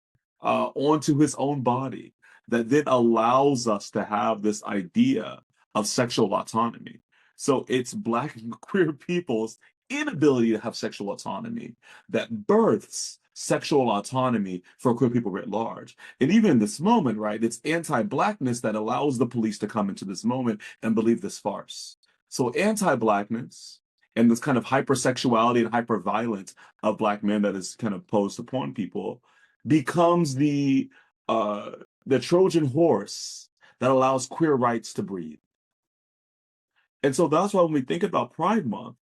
onto his own body that then allows us to have this idea of sexual autonomy. So it's Black and queer people's inability to have sexual autonomy that births sexual autonomy for queer people writ large. And even in this moment, right, it's anti-Blackness that allows the police to come into this moment and believe this farce. So anti-Blackness and this kind of hypersexuality and hyperviolence of Black men that is kind of posed upon people becomes the Trojan horse that allows queer rights to breathe. And so that's why when we think about Pride Month,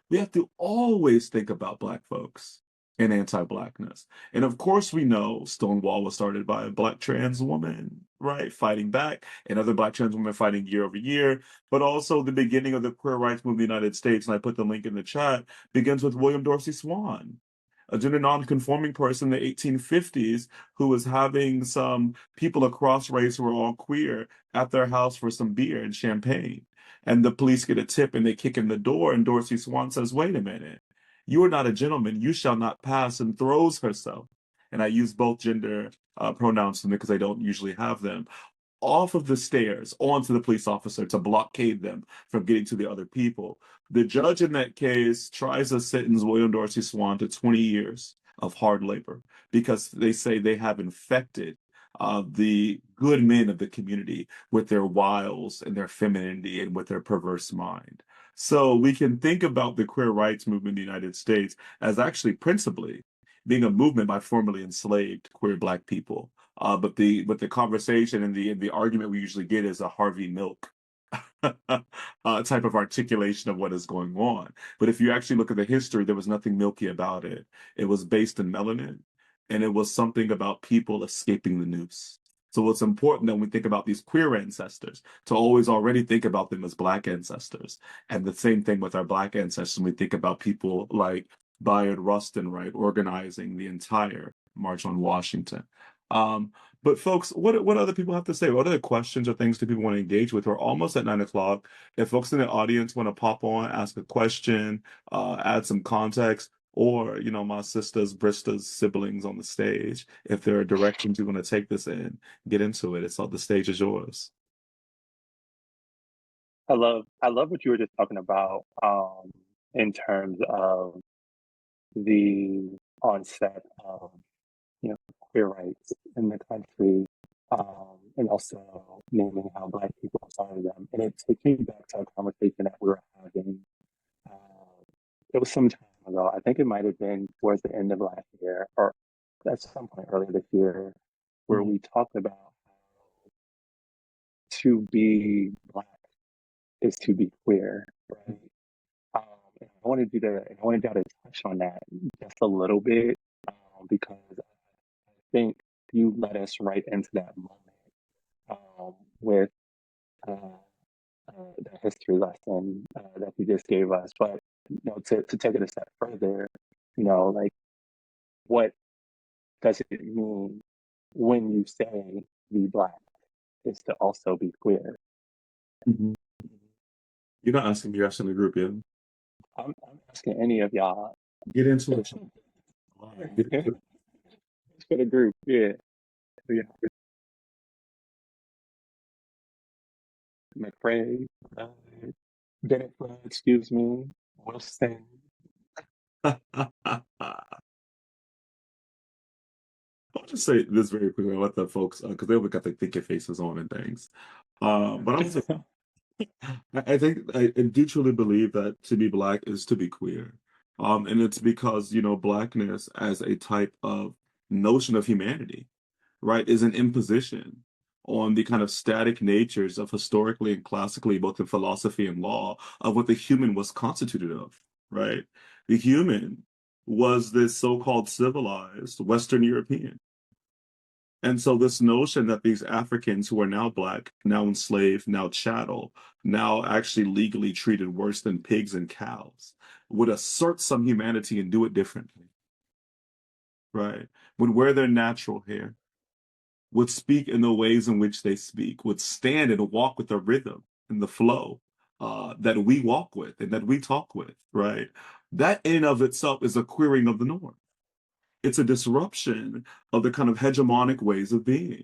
we have to always think about Black folks and anti-Blackness. And of course, we know Stonewall was started by a Black trans woman, right, fighting back, and other Black trans women fighting year over year. But also the beginning of the queer rights movement in the United States, and I put the link in the chat, begins with William Dorsey Swann, a gender non-conforming person in the 1850s who was having some people across race who were all queer at their house for some beer and champagne. And the police get a tip and they kick in the door, and Dorsey Swann says, wait a minute, you are not a gentleman, you shall not pass, and throws herself. And I use both gender pronouns because I don't usually have them, off of the stairs onto the police officer to blockade them from getting to the other people. The judge in that case tries to sentence William Dorsey Swann to 20 years of hard labor because they say they have infected the good men of the community with their wiles and their femininity and with their perverse mind. So we can think about the queer rights movement in the United States as actually principally being a movement by formerly enslaved queer Black people. But the conversation and the argument we usually get is a Harvey Milk type of articulation of what is going on. But if you actually look at the history, there was nothing milky about it. It was based in melanin, and it was something about people escaping the noose. So it's important that when we think about these queer ancestors to always already think about them as Black ancestors. And the same thing with our Black ancestors when we think about people like Bayard Rustin, right, organizing the entire March on Washington. But folks, what other people have to say? What other questions or things do people want to engage with? We're almost at 9 o'clock. If folks in the audience want to pop on, ask a question, add some context, or my sisters, Brista's siblings on the stage, if there are directions you want to take this in, get into it. It's all the stage is yours. I love what you were just talking about in terms of the onset of queer rights in the country, and also naming how Black people saw them. And it took me back to a conversation that we were having. It was some time ago. I think it might have been towards the end of last year or at some point earlier this year, where we talked about how to be Black is to be queer, right? And I wanted y'all to touch on that just a little bit, because I think you led us right into that moment with the history lesson that you just gave us. But to take it a step further, like what does it mean when you say be Black is to also be queer? Mhm. You're not asking me, you're asking the group, yeah? I'm asking any of y'all. Get into it. Get into it. It's for the group, yeah. McCrae, Bennett, excuse me, Wilson. I'll just say this very quickly. I'll let the folks, because they always got their thinking faces on and things. But I was I think I do truly believe that to be Black is to be queer. And it's because, Blackness as a type of notion of humanity, right, is an imposition on the kind of static natures of historically and classically, both in philosophy and law, of what the human was constituted of, right? The human was this so-called civilized Western European. And so this notion that these Africans who are now Black, now enslaved, now chattel, now actually legally treated worse than pigs and cows, would assert some humanity and do it differently, right? Would wear their natural hair, would speak in the ways in which they speak, would stand and walk with the rhythm and the flow that we walk with and that we talk with, right? That in of itself is a queering of the norm. It's a disruption of the kind of hegemonic ways of being.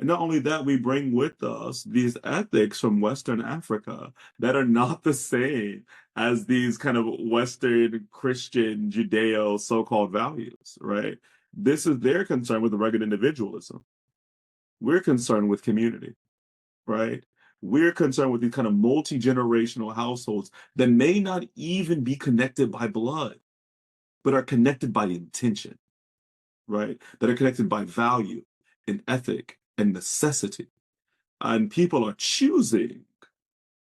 And not only that, we bring with us these ethics from Western Africa that are not the same as these kind of Western Christian Judeo so-called values, right? This is their concern with rugged individualism. We're concerned with community, right? We're concerned with these kind of multi-generational households that may not even be connected by blood, but are connected by intention, right? That are connected by value and ethic and necessity. And people are choosing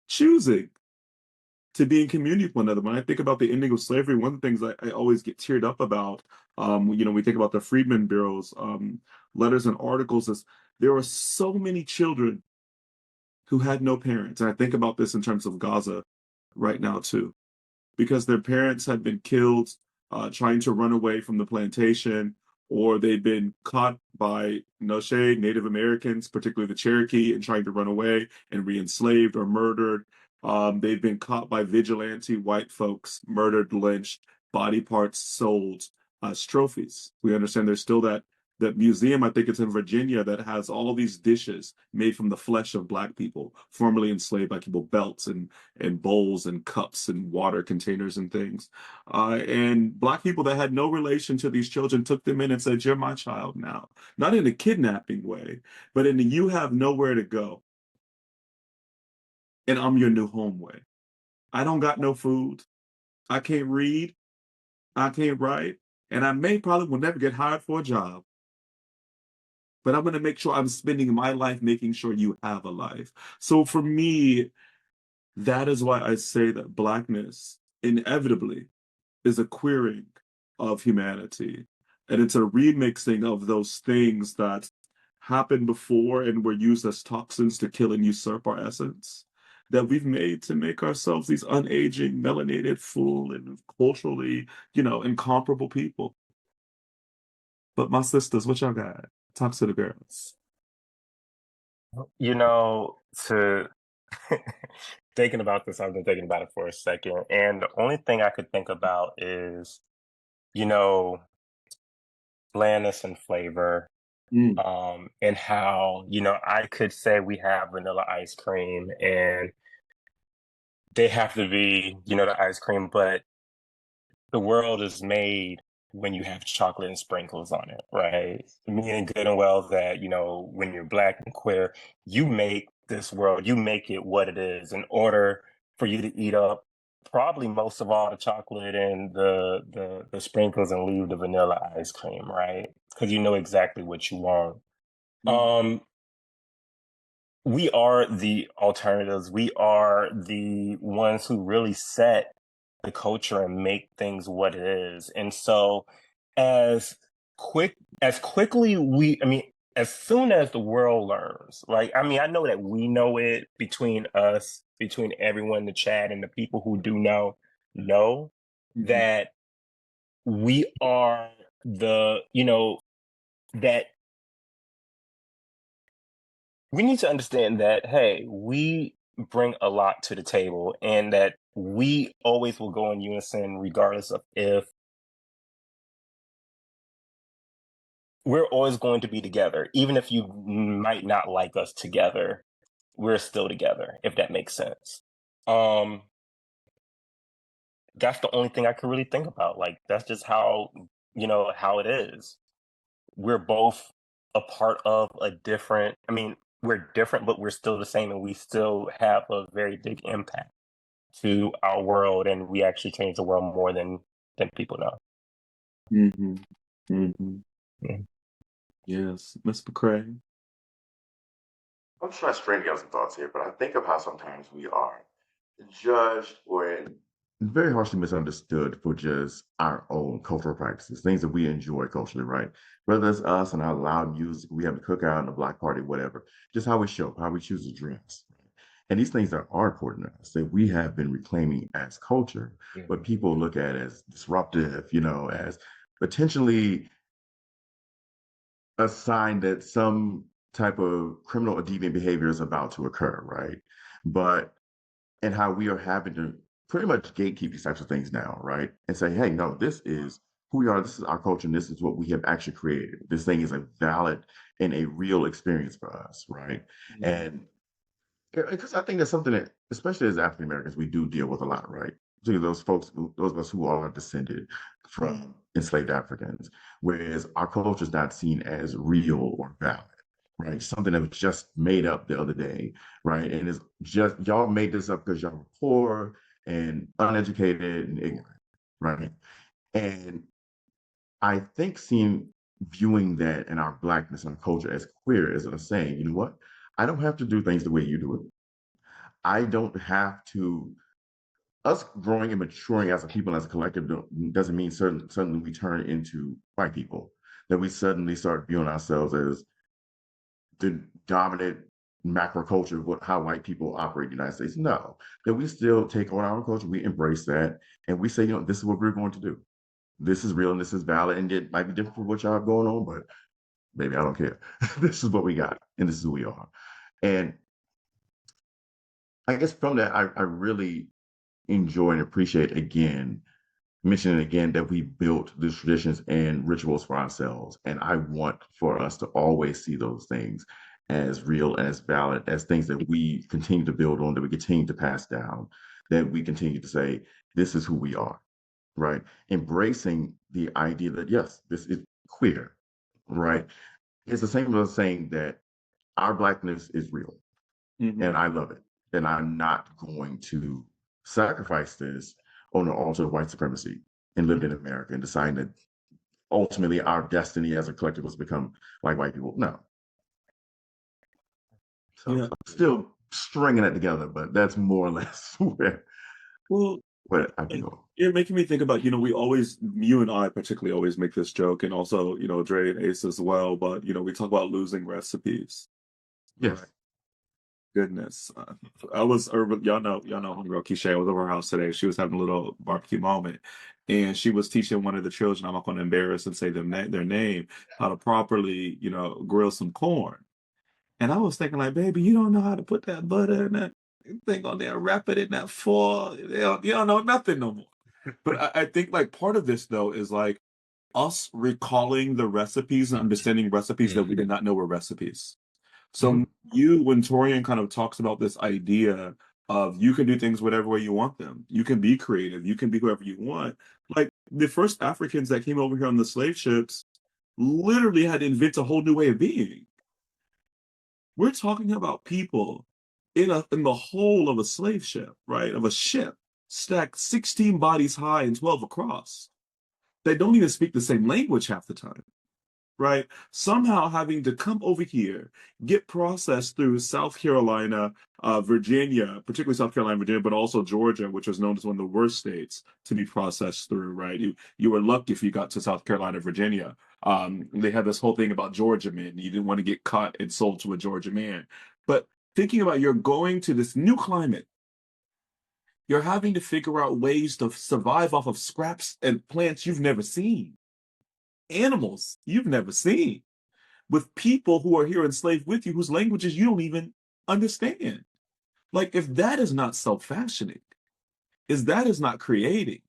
to be in community with one another. When I think about the ending of slavery, one of the things I always get teared up about, we think about the Freedmen Bureau's letters and articles, is there were so many children who had no parents. And I think about this in terms of Gaza right now too, because their parents had been killed trying to run away from the plantation, or they'd been caught by Noche Native Americans, particularly the Cherokee, and trying to run away and re-enslaved or murdered. They'd been caught by vigilante white folks, murdered, lynched, body parts sold as trophies. We understand there's still that museum, I think it's in Virginia, that has all these dishes made from the flesh of Black people, formerly enslaved Black people, belts and bowls and cups and water containers and things. And Black people that had no relation to these children took them in and said, "You're my child now." Not in a kidnapping way, but in the "you have nowhere to go, and I'm your new home" way. I don't got no food. I can't read. I can't write. And I probably will never get hired for a job. But I'm going to make sure I'm spending my life making sure you have a life. So for me, that is why I say that Blackness inevitably is a queering of humanity. And it's a remixing of those things that happened before and were used as toxins to kill and usurp our essence, that we've made to make ourselves these unaging, melanated, full, and culturally, incomparable people. But my sisters, what y'all got? Talk to the girls. You know, to thinking about this, I've been thinking about it for a second, and the only thing I could think about is, you know, blandness and flavor, and how, I could say we have vanilla ice cream and they have to be, the ice cream, but the world is made when you have chocolate and sprinkles on it, right? Meaning good and well that, when you're Black and queer, you make this world, you make it what it is in order for you to eat up probably most of all the chocolate and the sprinkles and leave the vanilla ice cream, right? Because you know exactly what you want. Um, we are the alternatives. We are the ones who really set the culture and make things what it is. And so as quickly as soon as the world learns, like, I know that we know it between us, between everyone in the chat and the people who do know that we are that we need to understand that, hey, we bring a lot to the table and that we always will go in unison regardless of if we're always going to be together. Even if you might not like us together, we're still together, if that makes sense. That's the only thing I can really think about. Like, that's just how it is. We're both a part of a different, we're different, but we're still the same, and we still have a very big impact to our world, and we actually change the world more than people know. Yeah. Yes, Miss McCrae. I'm just trying to string together some thoughts here, but I think of how sometimes we are judged or very harshly misunderstood for just our own cultural practices, things that we enjoy culturally, right? Whether it's us and our loud music, we have a cookout and a block party, whatever, just how we show up, how we choose to dress. And these things are important to us that we have been reclaiming as culture, but Mhm. people look at as disruptive, as potentially a sign that some type of criminal or deviant behavior is about to occur, right? But and how we are having to pretty much gatekeep these types of things now, right? And say, hey, no, this is who we are, this is our culture, and this is what we have actually created. This thing is a valid and a real experience for us, right? Mhm. And because I think that's something that, especially as African Americans, we do deal with a lot, right? Particularly those folks, those of us who are descended from enslaved Africans, whereas our culture is not seen as real or valid, right? Something that was just made up the other day, right? And it's just y'all made this up because y'all were poor and uneducated and ignorant, right? And I think viewing that in our blackness and our culture as queer is us saying, you know what? I don't have to do things the way you do it. I don't have to. Us growing and maturing as a people, as a collective, doesn't mean suddenly we turn into white people. That we suddenly start viewing ourselves as the dominant macro culture of how white people operate in the United States. No, that we still take on our own culture, we embrace that, and we say, this is what we're going to do. This is real and this is valid, and it might be different from what y'all have going on, but baby, I don't care. This is what we got, and this is who we are. And I guess from that, I really enjoy and appreciate again, mentioning again that we built these traditions and rituals for ourselves. And I want for us to always see those things as real, as valid, as things that we continue to build on, that we continue to pass down, that we continue to say, this is who we are, right? Embracing the idea that, yes, this is queer, right? It's the same as saying that our blackness is real and Mhm. I love it. And I'm not going to sacrifice this on the altar of white supremacy and lived in America and deciding that ultimately our destiny as a collective was become like white people. No. So Yeah. I'm still stringing it together, but that's more or less Well, where I can go. you're making me think about, we always, you and I particularly always make this joke, and also, Dre and Ace as well, but, we talk about losing recipes. Yes. Right. Goodness. Y'all know homegirl Keisha. I was over her house today. She was having a little barbecue moment, and she was teaching one of the children, I'm not going to embarrass and say their name, how to properly, grill some corn. And I was thinking, like, baby, you don't know how to put that butter in that thing on there, wrap it in that foil. You don't know nothing no more. But I think like part of this though is like us recalling the recipes and understanding recipes that we did not know were recipes. So Mhm. when Torian kind of talks about this idea of you can do things whatever way you want them, you can be creative, you can be whoever you want. Like the first Africans that came over here on the slave ships literally had to invent a whole new way of being. We're talking about people in the whole of a slave ship, right? Of a ship stacked 16 bodies high and 12 across. They don't even speak the same language half the time, right? Somehow having to come over here, get processed through South Carolina, Virginia, particularly South Carolina, Virginia, but also Georgia, which was known as one of the worst states to be processed through, right? You were lucky if you got to South Carolina, Virginia. They had this whole thing about Georgia men. You didn't want to get caught and sold to a Georgia man. But thinking about you're going to this new climate, you're having to figure out ways to survive off of scraps and plants you've never seen, animals you've never seen, with people who are here enslaved with you whose languages you don't even understand. Like, if that is not self-fashioning, if that is not creating,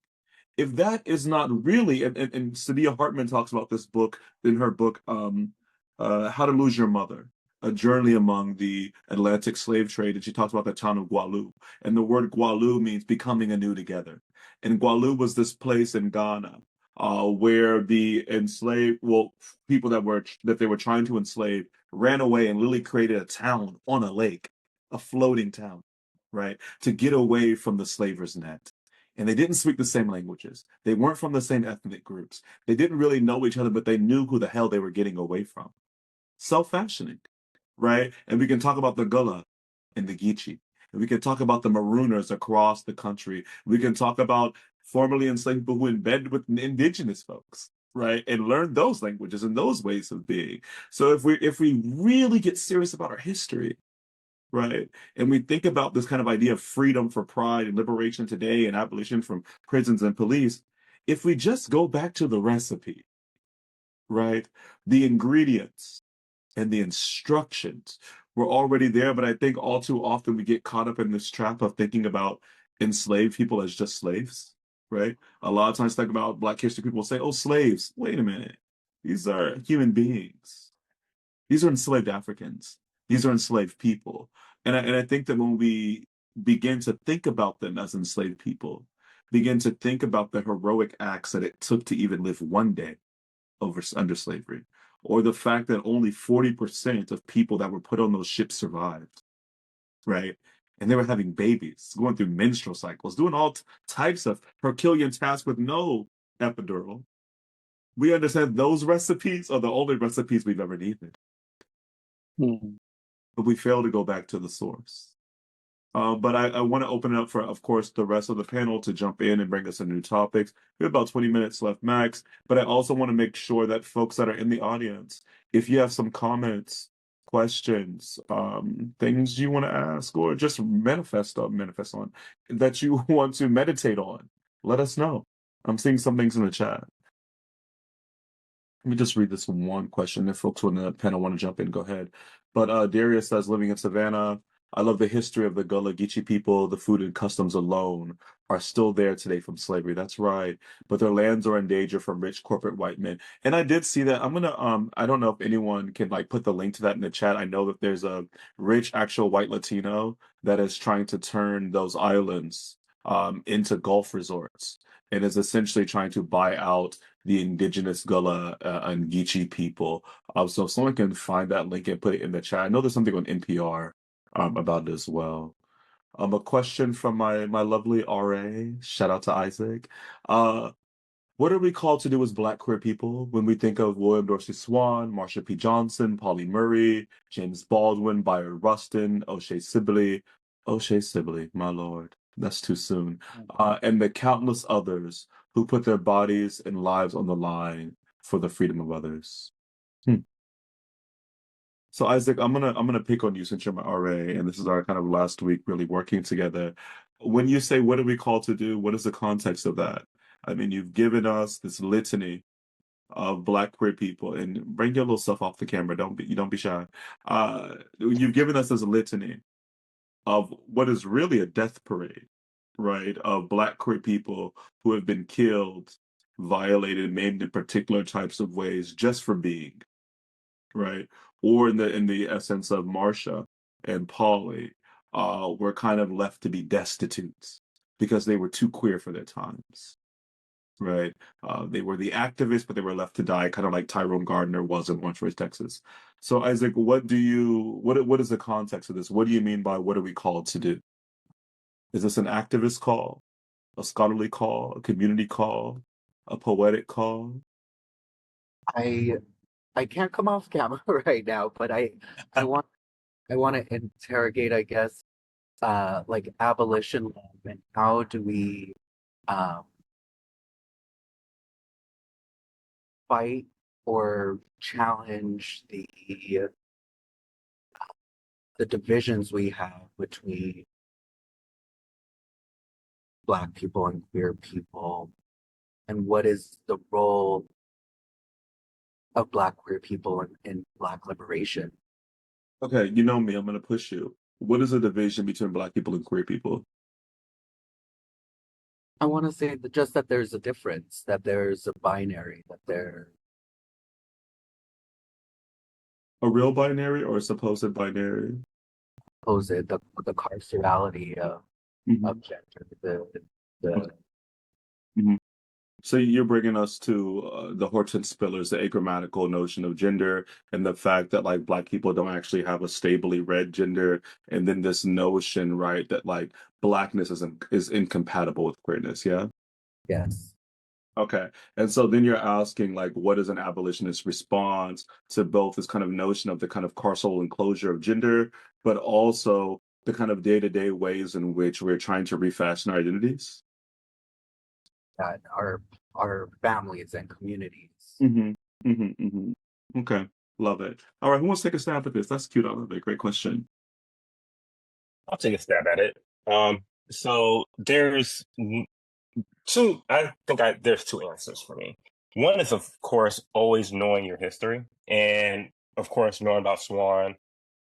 if that is not really, and Sadia Hartman talks about this book in her book, How to Lose Your Mother, a journey among the Atlantic slave trade, and she talks about the town of Gualu. And the word Gualu means becoming anew together. And Gualu was this place in Ghana where the enslaved, well, people that they were trying to enslave ran away and literally created a town on a lake, a floating town, right, to get away from the slaver's net. And they didn't speak the same languages. They weren't from the same ethnic groups. They didn't really know each other, but they knew who the hell they were getting away from. Self-fashioning, right? And we can talk about the Gullah and the Geechee. And we can talk about the Marooners across the country. We can talk about formerly enslaved people who embedded with indigenous folks, right? And learn those languages and those ways of being. So if we really get serious about our history, right? And we think about this kind of idea of freedom for pride and liberation today and abolition from prisons and police. If we just go back to the recipe, right? The ingredients and the instructions were already there, but I think all too often we get caught up in this trap of thinking about enslaved people as just slaves, right? A lot of times think about Black history, people say, oh, slaves. Wait a minute. These are human beings. These are enslaved Africans. These are enslaved people. And I think that when we begin to think about them as enslaved people, begin to think about the heroic acts that it took to even live one day under slavery, or the fact that only 40% of people that were put on those ships survived, right? And they were having babies, going through menstrual cycles, doing all types of Herculean tasks with no epidural. We understand those recipes are the only recipes we've ever needed, Mm. but we fail to go back to the source. But I want to open it up for, of course, the rest of the panel to jump in and bring us some new topics. We have about 20 minutes left max, but I also want to make sure that folks that are in the audience, if you have some comments, questions, things you want to ask, or just manifest on that you want to meditate on, let us know. I'm seeing some things in the chat. Let me just read this one question. If folks on the panel want to jump in, go ahead. But Darius says, living in Savannah, I love the history of the Gullah Geechee people. The food and customs alone are still there today from slavery. That's right. But their lands are in danger from rich corporate white men. And I did see that. I'm gonna I don't know if anyone can like put the link to that in the chat. I know that there's a rich actual white Latino that is trying to turn those islands into golf resorts and is essentially trying to buy out the indigenous Gullah and Geechee people. So if someone can find that link and put it in the chat. I know there's something on NPR about it as well. A question from my lovely RA. Shout out to Isaac. What are we called to do as Black queer people when we think of William Dorsey Swann, Marsha P. Johnson, Polly Murray, James Baldwin, Byron Rustin, O'Shea Sibley, my lord, that's too soon, and the countless others who put their bodies and lives on the line for the freedom of others? So Isaac, I'm gonna pick on you since you're my RA, and this is our kind of last week really working together. When you say what are we called to do, what is the context of that? I mean, you've given us this litany of Black queer people, and bring your little stuff off the camera. Don't be shy. You've given us this litany of what is really a death parade, right? Of Black queer people who have been killed, violated, maimed in particular types of ways just for being, right? Or in the essence of Marsha and Polly, were kind of left to be destitute because they were too queer for their times, right? They were the activists, but they were left to die, kind of like Tyrone Gardner was in Orange Ridge, Texas. So Isaac, what is the context of this? What do you mean by what are we called to do? Is this an activist call, a scholarly call, a community call, a poetic call? I I can't come off camera right now, but I want I want to interrogate, I guess, like abolition law and how do we um fight or challenge the divisions we have between Black people and queer people, and what is the role of Black queer people in Black liberation? Okay, you know me, I'm gonna push you. What is the division between Black people and queer people? I want to say that just that there's a difference, that there's a binary, that there A real binary or a supposed binary? pose it the carcerality Mhm. of gender, the Mhm. So you're bringing us to the Hortense Spillers, the agrammatical notion of gender, and the fact that like Black people don't actually have a stably read gender, and then this notion, right, that like Blackness is incompatible with queerness. Yeah. yes. Okay. And so then you're asking like, what is an abolitionist response to both this kind of notion of the kind of carceral enclosure of gender, but also the kind of day-to-day ways in which we're trying to refashion our identities? That our families and communities. Mm-hmm. Mm-hmm. Mm-hmm. Okay. Love it. All right. Who wants to take a stab at this? That's cute. I love it. Great question. I'll take a stab at it. So there's two. There's two answers for me. One is, of course, always knowing your history, and of course, knowing about Swan.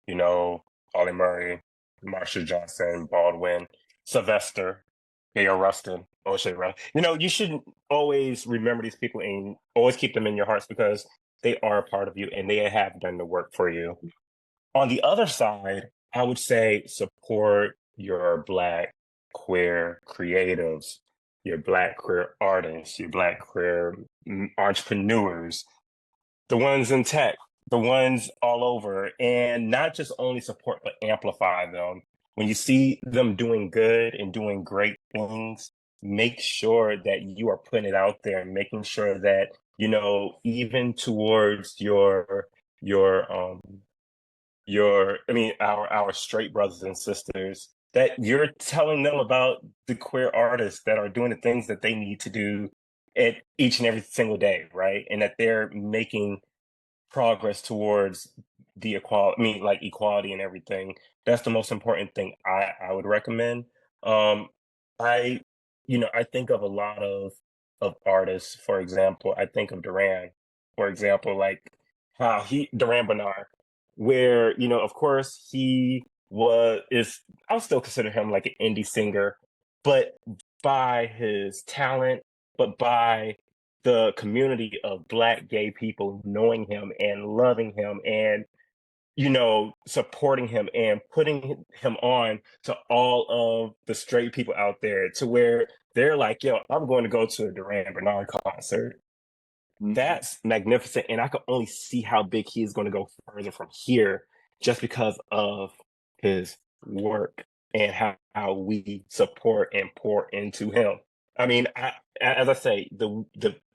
You know, Ollie Murray, Marsha Johnson, Baldwin, Sylvester, Gayle Rustin, O'Shea Rush. You know, you should always remember these people and always keep them in your hearts because they are a part of you and they have done the work for you. On the other side, I would say support your Black queer creatives, your Black queer artists, your Black queer entrepreneurs, the ones in tech, the ones all over, and not just only support, but amplify them. When you see them doing good and doing great things, make sure that you are putting it out there and making sure that, you know, even towards our straight brothers and sisters, that you're telling them about the queer artists that are doing the things that they need to do at each and every single day, right? And that they're making progress towards the equality, like equality and everything. That's the most important thing I would recommend. Um, I, I think of a lot of artists. For example, I think of Duran. For example, like how Duran Bernard, where of course I'll still consider him like an indie singer, but by his talent, but by the community of Black gay people knowing him and loving him and supporting him and putting him on to all of the straight people out there, to where they're like, yo, I'm going to go to a Duran Bernard concert. That's magnificent, and I can only see how big he's going to go further from here just because of his work and how we support and pour into him. I mean, as I say,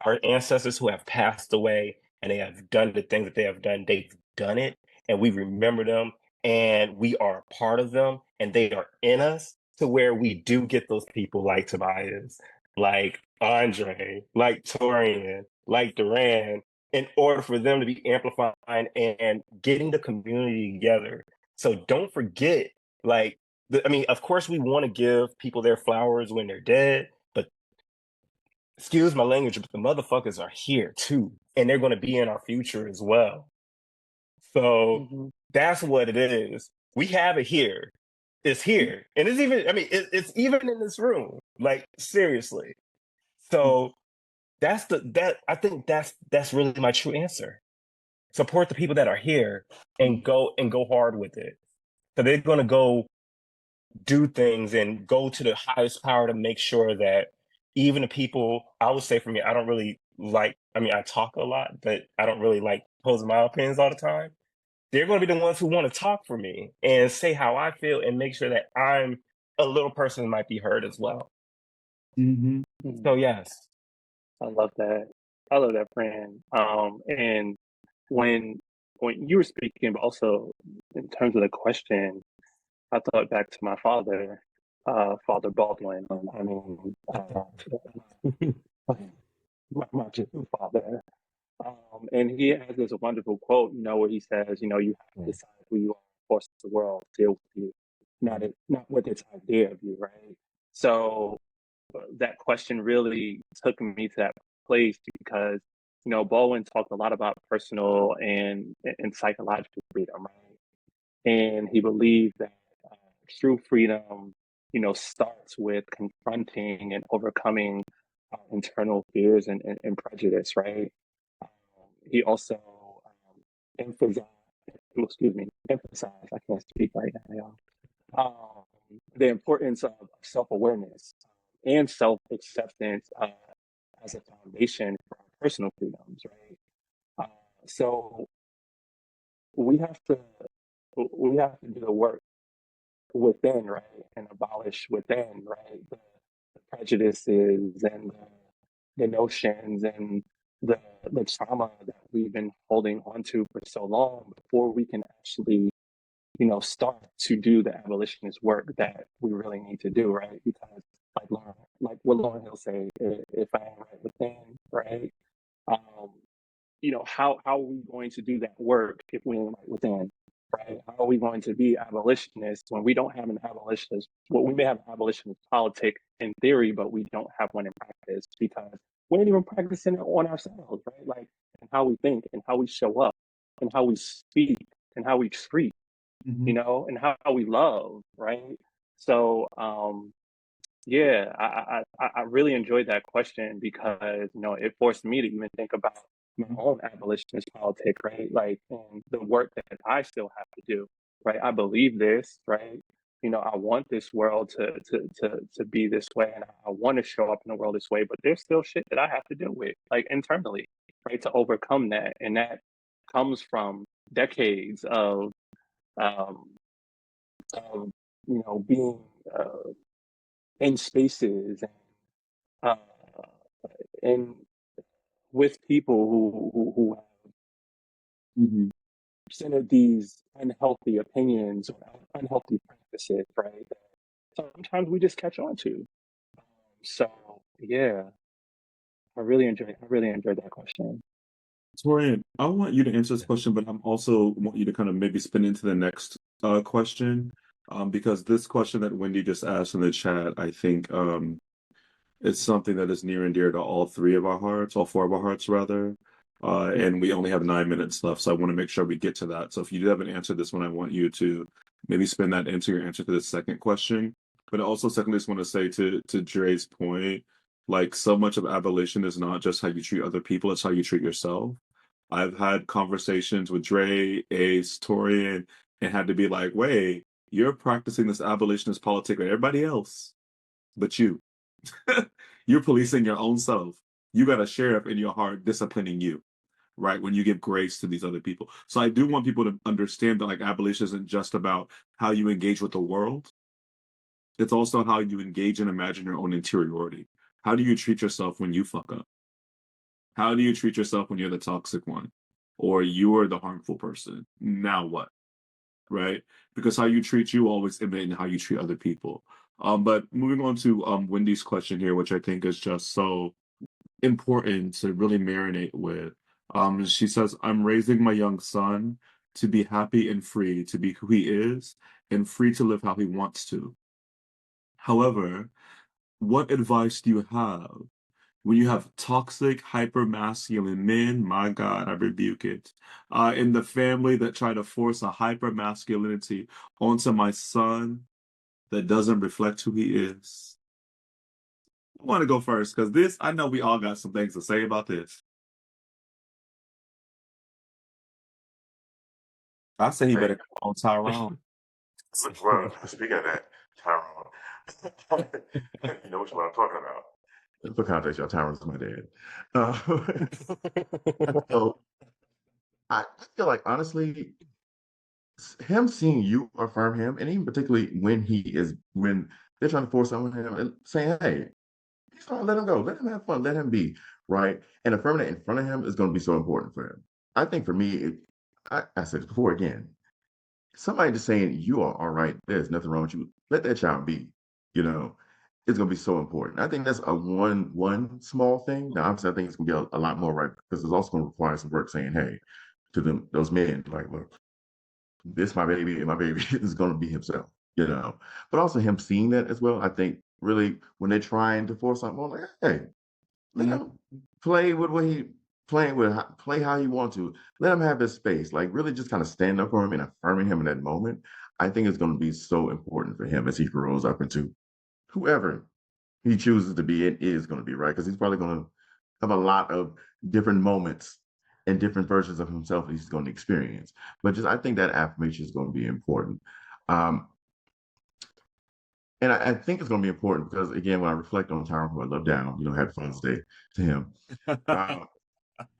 our ancestors who have passed away and they have done the things that they have done, they've done it, and we remember them, and we are a part of them, and they are in us, to where we do get those people like Tobias, like Andre, like Torian, like Duran, in order for them to be amplifying and getting the community together. So don't forget, like, of course, we want to give people their flowers when they're dead, but excuse my language, but the motherfuckers are here too, and they're going to be in our future as well. So that's what it is. We have it here. It's here, and it's even. It's even in this room. Like, seriously. So I think that's really my true answer. Support the people that are here and go hard with it. So they're going to go do things and go to the highest power to make sure that even the people, I would say for me, I don't really like, I talk a lot, but I don't really like posing my opinions all the time. They're going to be the ones who want to talk for me and say how I feel and make sure that I'm a little person who might be heard as well. So yes. I love that. I love that, friend. And when you were speaking, but also in terms of the question, I thought back to my father, Father Baldwin. My true father. And he has this wonderful quote, where he says, you have to decide who you are, force the world deal with you, not with its idea of you, right? So that question really took me to that place because, Baldwin talked a lot about personal and psychological freedom, right? And he believed that true freedom, starts with confronting and overcoming internal fears and prejudice, right? He also emphasized, I can't speak right now, y'all, the importance of self-awareness and self-acceptance as a foundation for our personal freedoms, right? So we have to do the work within, right, and abolish within, right, the prejudices and the notions and the trauma that we've been holding onto for so long before we can actually, start to do the abolitionist work that we really need to do, right? Because like what Lauren Hill say, if I am right within, right? How are we going to do that work if we ain't right within, right? How are we going to be abolitionists when we don't have an abolitionist? Well, we may have an abolitionist politic in theory, but we don't have one in practice because we ain't even practicing it on ourselves, right? Like, and how we think and how we show up and how we speak and how we treat, Mhm. and how we love, right? So, yeah, I really enjoyed that question because it forced me to even think about my own abolitionist politic, right? Like, and the work that I still have to do, right? I believe this, right? I want this world to be this way, and I want to show up in the world this way. But there's still shit that I have to deal with, like internally, right, to overcome that, and that comes from decades um, of being in spaces uh, and with people who have Mhm. presented these unhealthy opinions or unhealthy practices, right? That sometimes we just catch on to. So yeah, I really enjoyed that question. Torian, I want you to answer this question, but I'm also want you to kind of maybe spin into the next question, because this question that Wendy just asked in the chat, I think it's something that is near and dear to all three of our hearts, all four of our hearts rather. And we only have 9 minutes left, so I want to make sure we get to that. So if you haven't answered this one, I want you to maybe spin that into your answer to the second question. But also, secondly, I just want to say to Dre's point, like so much of abolition is not just how you treat other people, it's how you treat yourself. I've had conversations with Dre, Ace, Torian, and had to be like, wait, you're practicing this abolitionist politic with everybody else, but you. You're policing your own self. You got a sheriff in your heart disciplining you, right? When you give grace to these other people. So I do want people to understand that like abolition isn't just about how you engage with the world. It's also how you engage and imagine your own interiority. How do you treat yourself when you fuck up? How do you treat yourself when you're the toxic one? Or you're the harmful person? Now what? Right? Because how you treat you always emanates in how you treat other people. But moving on to Wendy's question here, which I think is just so important to really marinate with. She says, I'm raising my young son to be happy and free, to be who he is, and free to live how he wants to. However, what advice do you have when you have toxic, hyper-masculine men? My God, I rebuke it. In the family that try to force a hyper-masculinity onto my son that doesn't reflect who he is. I want to go first because I know we all got some things to say about this. I say he Hey, better call Tyrone. well, speaking of that, Tyrone, you know what I'm talking about. For context, y'all, Tyrone's my dad. So I feel like honestly, him seeing you affirm him, and even particularly when they're trying to force something on him and saying, "Hey, he's fine, let him go, let him have fun, let him be," right? And affirming it in front of him is going to be so important for him. I think for me, I said this before again. Somebody just saying you are all right, there's nothing wrong with you. Let that child be. You know, it's gonna be so important. I think that's a one small thing. Now, obviously, I think it's gonna be a lot more, right? Because it's also gonna require some work saying, hey, to them those men, like, look, this my baby, and my baby is gonna be himself. But also him seeing that as well. I think really when they're trying to force something on, like, hey, let him play with what he playing with, play how he wants to. Let him have his space. Like really, just kind of stand up for him and affirming him in that moment. I think it's going to be so important for him as he grows up into whoever he chooses to be. It is going to be right because he's probably going to have a lot of different moments and different versions of himself that he's going to experience. But just I think that affirmation is going to be important. Um, and I think it's going to be important because again, when I reflect on Tyron, who I love down, Happy Father's Day to him.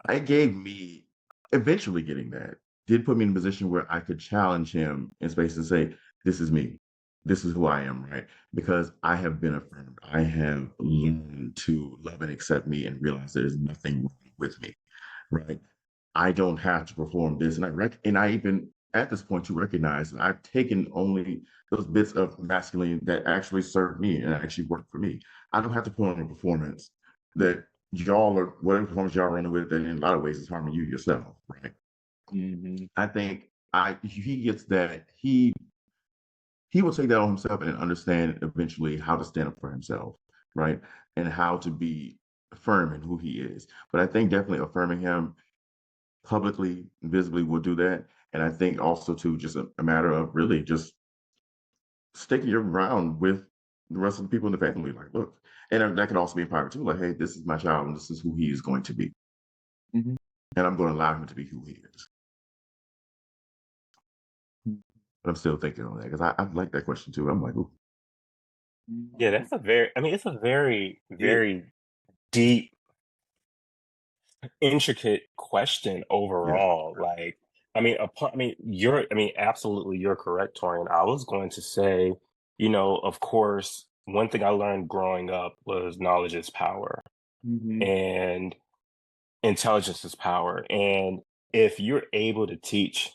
It gave me eventually getting that did put me in a position where I could challenge him in space and say, this is me. This is who I am, right? Because I have been affirmed. I have learned to love and accept me and realize there's nothing wrong with me, right? I don't have to perform this. And I even at this point to recognize that I've taken only those bits of masculine that actually serve me and actually work for me. I don't have to put on a performance that y'all are whatever performance y'all running with that in a lot of ways is harming you yourself, right? Mhm. I think he gets that he will take that on himself and understand eventually how to stand up for himself, right? And how to be firm in who he is. But I think definitely affirming him publicly, visibly will do that. And I think also too, just a matter of really just sticking your ground with the rest of the people in the family. Like, look, and that can also be empowered too. Like, hey, this is my child, and this is who he is going to be, Mm-hmm. and I'm going to allow him to be who he is. But I'm still thinking on that because I like that question too. I'm like, ooh. Yeah, that's a very, I mean, it's a very, Yeah. very deep, intricate question Yeah. overall. Like, I mean, absolutely, you're correct, Torian. I was going to say, of course, one thing I learned growing up was knowledge is power Mm-hmm. and intelligence is power. And if you're able to teach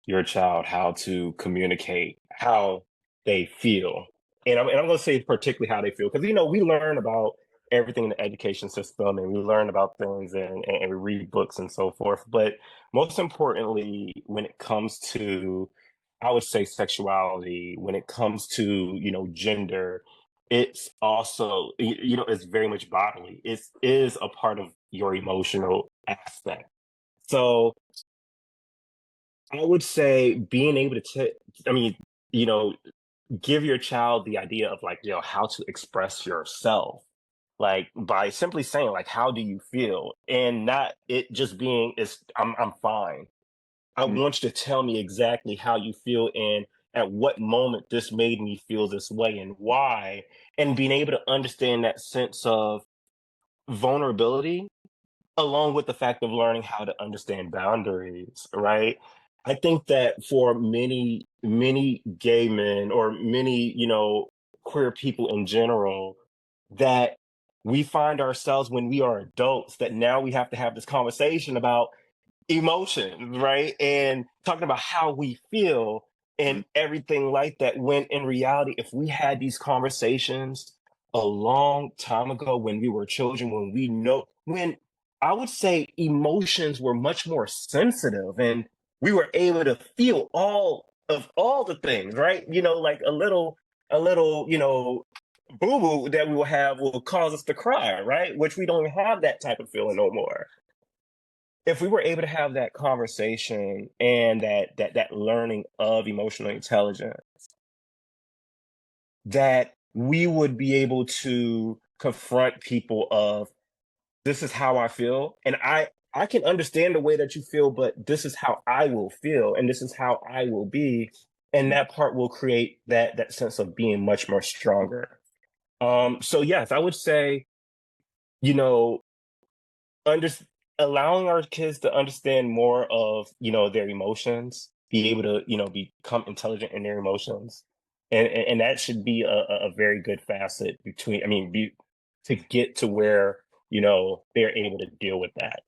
your child how to communicate how they feel, and I'm going to say particularly how they feel, because we learn about everything in the education system, and we learn about things, and we read books and so forth. But most importantly, when it comes to, I would say, sexuality, when it comes to gender, it's also it's very much bodily. It is a part of your emotional aspect. So I would say being able to I mean, you know, give your child the idea of, like, how to express yourself, like, by simply saying, like, how do you feel, and not it just being is I'm fine. I want you to tell me exactly how you feel and at what moment this made me feel this way and why, and being able to understand that sense of vulnerability along with the fact of learning how to understand boundaries, right? I think that for many, many gay men or many, queer people in general, that we find ourselves when we are adults that now we have to have this conversation about emotions, right? And talking about how we feel and everything like that. When in reality, if we had these conversations a long time ago when we were children, when I would say emotions were much more sensitive and we were able to feel all the things, right? Like a little, boo boo that we will have will cause us to cry, right? Which we don't have that type of feeling no more. If we were able to have that conversation and that learning of emotional intelligence, that we would be able to confront people of, this is how I feel, and I can understand the way that you feel, but this is how I will feel and this is how I will be, and that part will create that sense of being much more stronger. So yes, I would say, you know under allowing our kids to understand more of their emotions, be able to become intelligent in their emotions, and that should be a very good facet between, to get to where they're able to deal with that.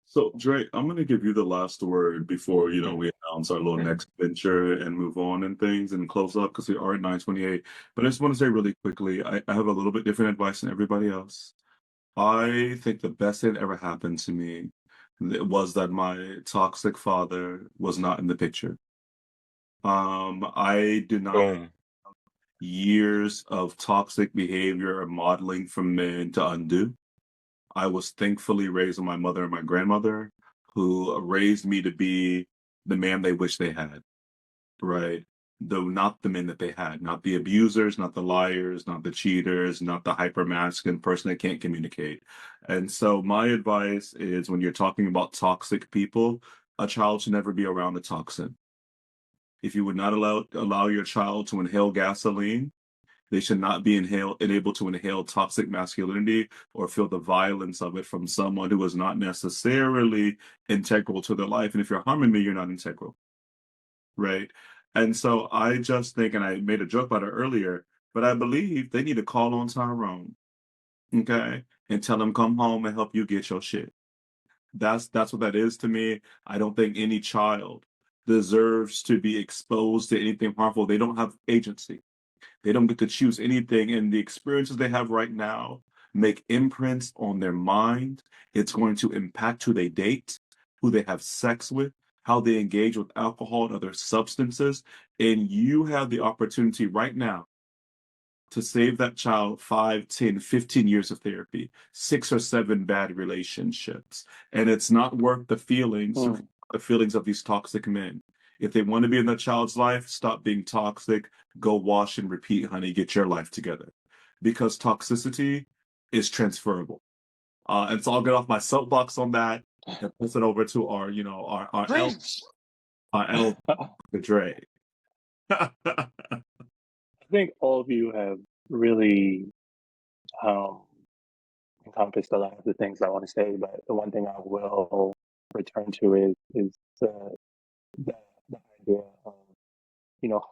So, Dre, I'm going to give you the last word before, we announce our little next venture and move on and things and close up because we are at 9:28. But I just want to say really quickly, I have a little bit different advice than everybody else. I think the best thing that ever happened to me was that my toxic father was not in the picture. I did not have Boom. years of toxic behavior or modeling from men to undo. I was thankfully raised by my mother and my grandmother, who raised me to be the man they wish they had, right? Though not the men that they had, not the abusers, not the liars, not the cheaters, not the hyper masculine person that can't communicate. And so my advice is when you're talking about toxic people, a child should never be around a toxin. If you would not allow your child to inhale gasoline, they should not be able to inhale toxic masculinity or feel the violence of it from someone who is not necessarily integral to their life. And if you're harming me, you're not integral, right? And so I just think, and I made a joke about it earlier, but I believe they need to call on Tyrone, okay, and tell him come home and help you get your shit. That's what that is to me. I don't think any child deserves to be exposed to anything harmful. They don't have agency. They don't get to choose anything, and the experiences they have right now make imprints on their mind. It's going to impact who they date, who they have sex with, how they engage with alcohol and other substances. And you have the opportunity right now to save that child 5, 10, 15 years of therapy, 6 or 7 bad relationships. And it's not worth Mm. the feelings of these toxic men. If they want to be in that child's life, stop being toxic, go wash and repeat, honey, get your life together. Because toxicity is transferable. And so I'll get off my soapbox on that and pass it over to our, Preach. our L, Dre. I think all of you have really um, encompassed a lot of the things I want to say, but the one thing I will return to is the, the idea of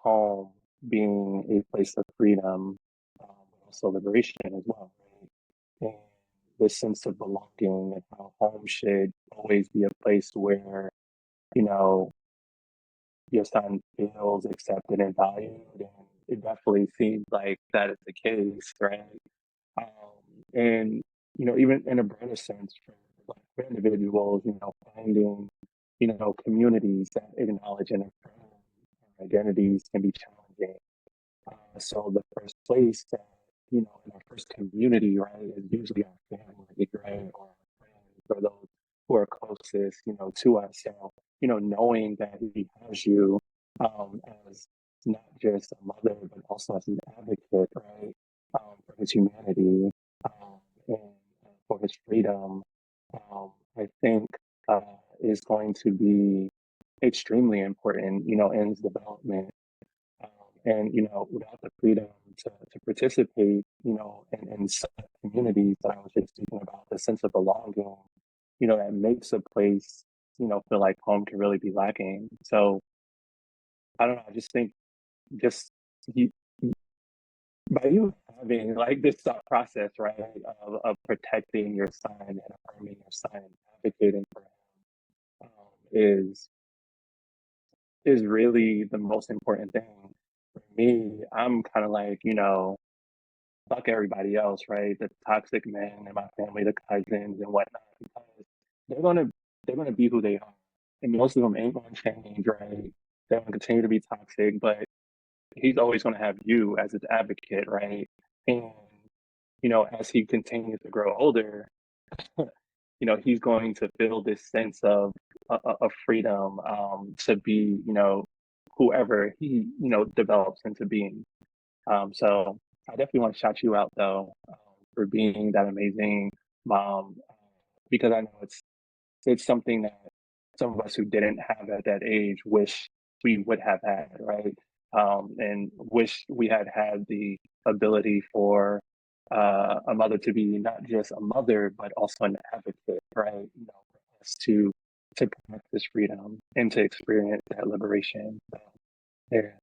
home being a place of freedom, but also liberation as well, right? And this sense of belonging and how home should always be a place where you know your son feels accepted and valued, and it definitely seems like that is the case, right? And even in a broader sense, for individuals, finding communities that acknowledge and affirm our identities can be challenging. So the first place that in our first community, right, is usually our family, right, or our friends, or those who are closest, to us. So knowing that he has you as not just a mother, but also as an advocate, right, for his humanity and for his freedom, I think is going to be extremely important, in his development. Um, and without the freedom to participate, in such communities that I was just speaking about, the sense of belonging, that makes a place, feel like home can really be lacking. So I don't know. I just think just you, by you having like this thought process, right, of protecting your son and affirming your son and advocating for him, is really the most important thing. For me, I'm kind of like, fuck everybody else, right? The toxic men in my family, the cousins and whatnot, because they're gonna they're gonna be who they are, and most of them ain't gonna change, right? They're gonna continue to be toxic, but he's always gonna have you as his advocate, right? And as he continues to grow older, he's going to feel this sense of freedom to be, whoever he, develops into being. So I definitely want to shout you out though for being that amazing mom because I know it's something that some of us who didn't have at that age wish we would have had, right? And wish we had had the ability for a mother to be not just a mother but also an advocate, right? For us to connect this freedom and to experience that liberation. So, there.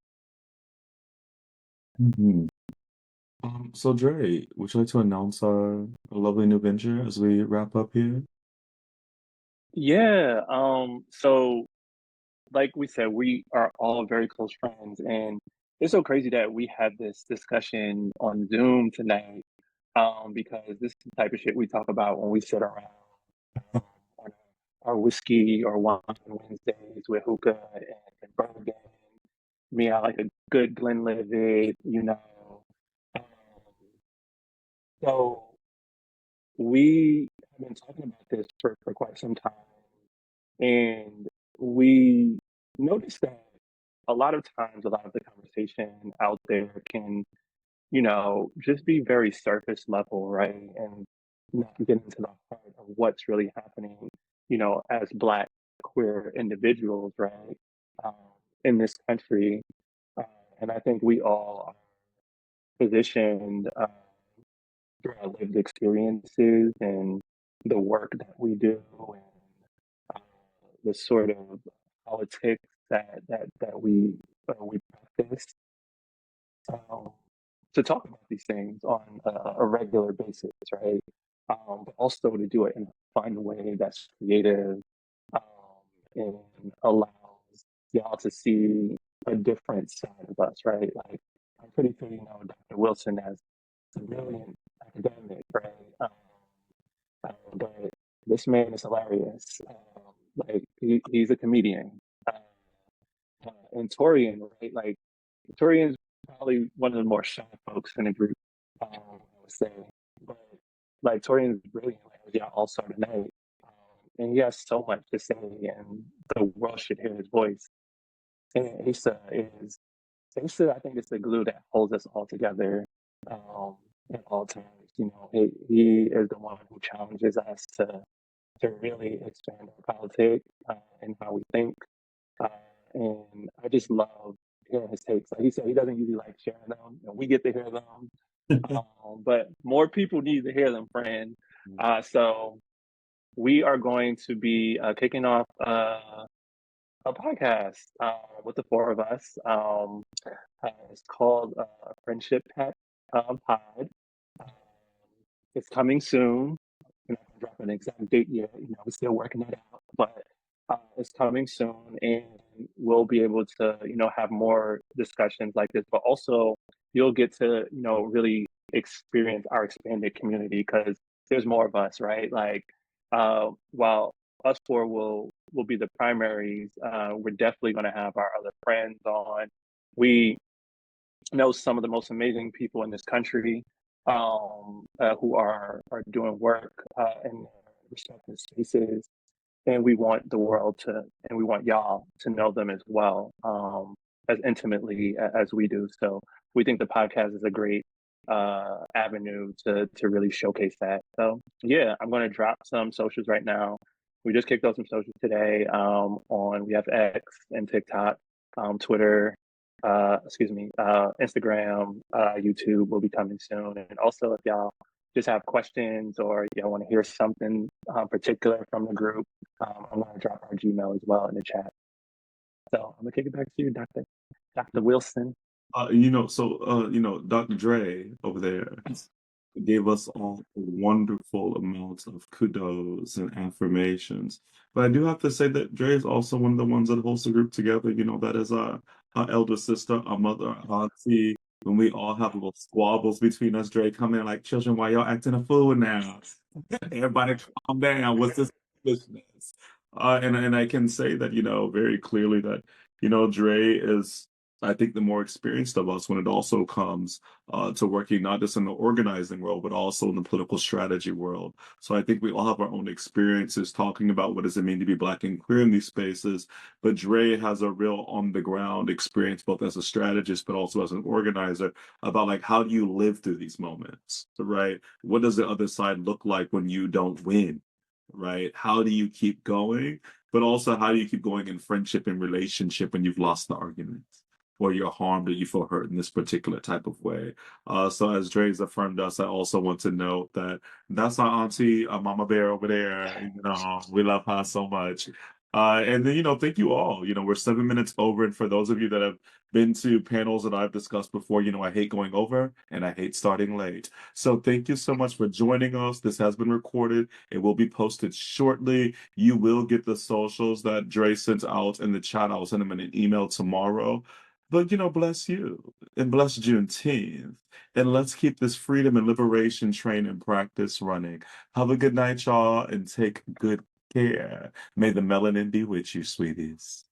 Mhm. So Dre, would you like to announce our lovely new venture as we wrap up here? Yeah. So like we said, we are all very close friends, and it's so crazy that we had this discussion on Zoom tonight. Because this is the type of shit we talk about when we sit around on our whiskey or wine Wednesdays with hookah and bourbon. Me, I like a good Glenlivet, Um, so we have been talking about this for quite some time. And we noticed that a lot of times, a lot of the conversation out there can, just be very surface level, right? And not get into the heart of what's really happening, as Black queer individuals, right? Um, in this country. Uh, and I think we all are positioned through our lived experiences and the work that we do and uh, the sort of politics that we practice um, to talk about these things on a regular basis, right? But also to do it in a fun way that's creative um, and allows y'all to see a different side of us, right? Like I'm pretty sure you know Dr. Wilson as a brilliant academic, right? But this man is hilarious. Like he's a comedian. and Torian, right? Like Torian's probably one of the more shy folks in the group, I would say. But like Torian's brilliant, like as y'all all saw tonight. And he has so much to say, and the world should hear his voice. And Asa, I think, it's the glue that holds us all together at all times. You know, he is the one who challenges us to really expand our politics and how we think. Uh, and I just love hearing his takes. Like he said, he doesn't usually like sharing them, and we get to hear them. But more people need to hear them, friend. So we are going to be kicking off a podcast with the four of us. It's called Friendship Pact Pod. Um, it's coming soon. I'm not gonna drop an exact date yet. You know, we're still working it out, but it's coming soon, and we'll be able to, you know, have more discussions like this. But also, you'll get to, you know, really experience our expanded community because there's more of us, right? Like, while us four will be the primaries, we're definitely going to have our other friends on. We know some of the most amazing people in this country who are doing work in their respective spaces, and we want the world to, and we want y'all to know them as well, as intimately as we do. So we think the podcast is a great avenue to really showcase that. So yeah, I'm going to drop some socials right now. We just kicked off some socials today. We have X and TikTok, Twitter, Instagram, YouTube will be coming soon. And also, if y'all just have questions or y'all want to hear something particular from the group, I'm going to drop our Gmail as well in the chat. So I'm going to kick it back to you, Dr. Wilson. Dr. Dre over there gave us all a wonderful amount of kudos and affirmations. But I do have to say that Dre is also one of the ones that holds the group together. You know, that is our elder sister, our mother, our auntie. When we all have little squabbles between us, Dre come in like, children, why y'all acting a fool now? Everybody calm down. What's this foolishness? And I can say that, you know, very clearly that, you know, Dre is, I think, the more experienced of us when it also comes to working not just in the organizing world, but also in the political strategy world. So I think we all have our own experiences talking about what does it mean to be Black and queer in these spaces. But Dre has a real on the ground experience, both as a strategist, but also as an organizer, about like, how do you live through these moments, right? What does the other side look like when you don't win, right? How do you keep going? But also, how do you keep going in friendship and relationship when you've lost the argument? Or you're harmed or you feel hurt in this particular type of way. So as Dre's affirmed us, I also want to note that that's our auntie, Mama Bear over there. You know, we love her so much. And then, you know, thank you all. You know, we're 7 minutes over. And for those of you that have been to panels that I've discussed before, you know, I hate going over and I hate starting late. So thank you so much for joining us. This has been recorded. It will be posted shortly. You will get the socials that Dre sent out in the chat. I'll send them in an email tomorrow. But, you know, bless you and bless Juneteenth. And let's keep this freedom and liberation train and practice running. Have a good night, y'all, and take good care. May the melanin be with you, sweeties.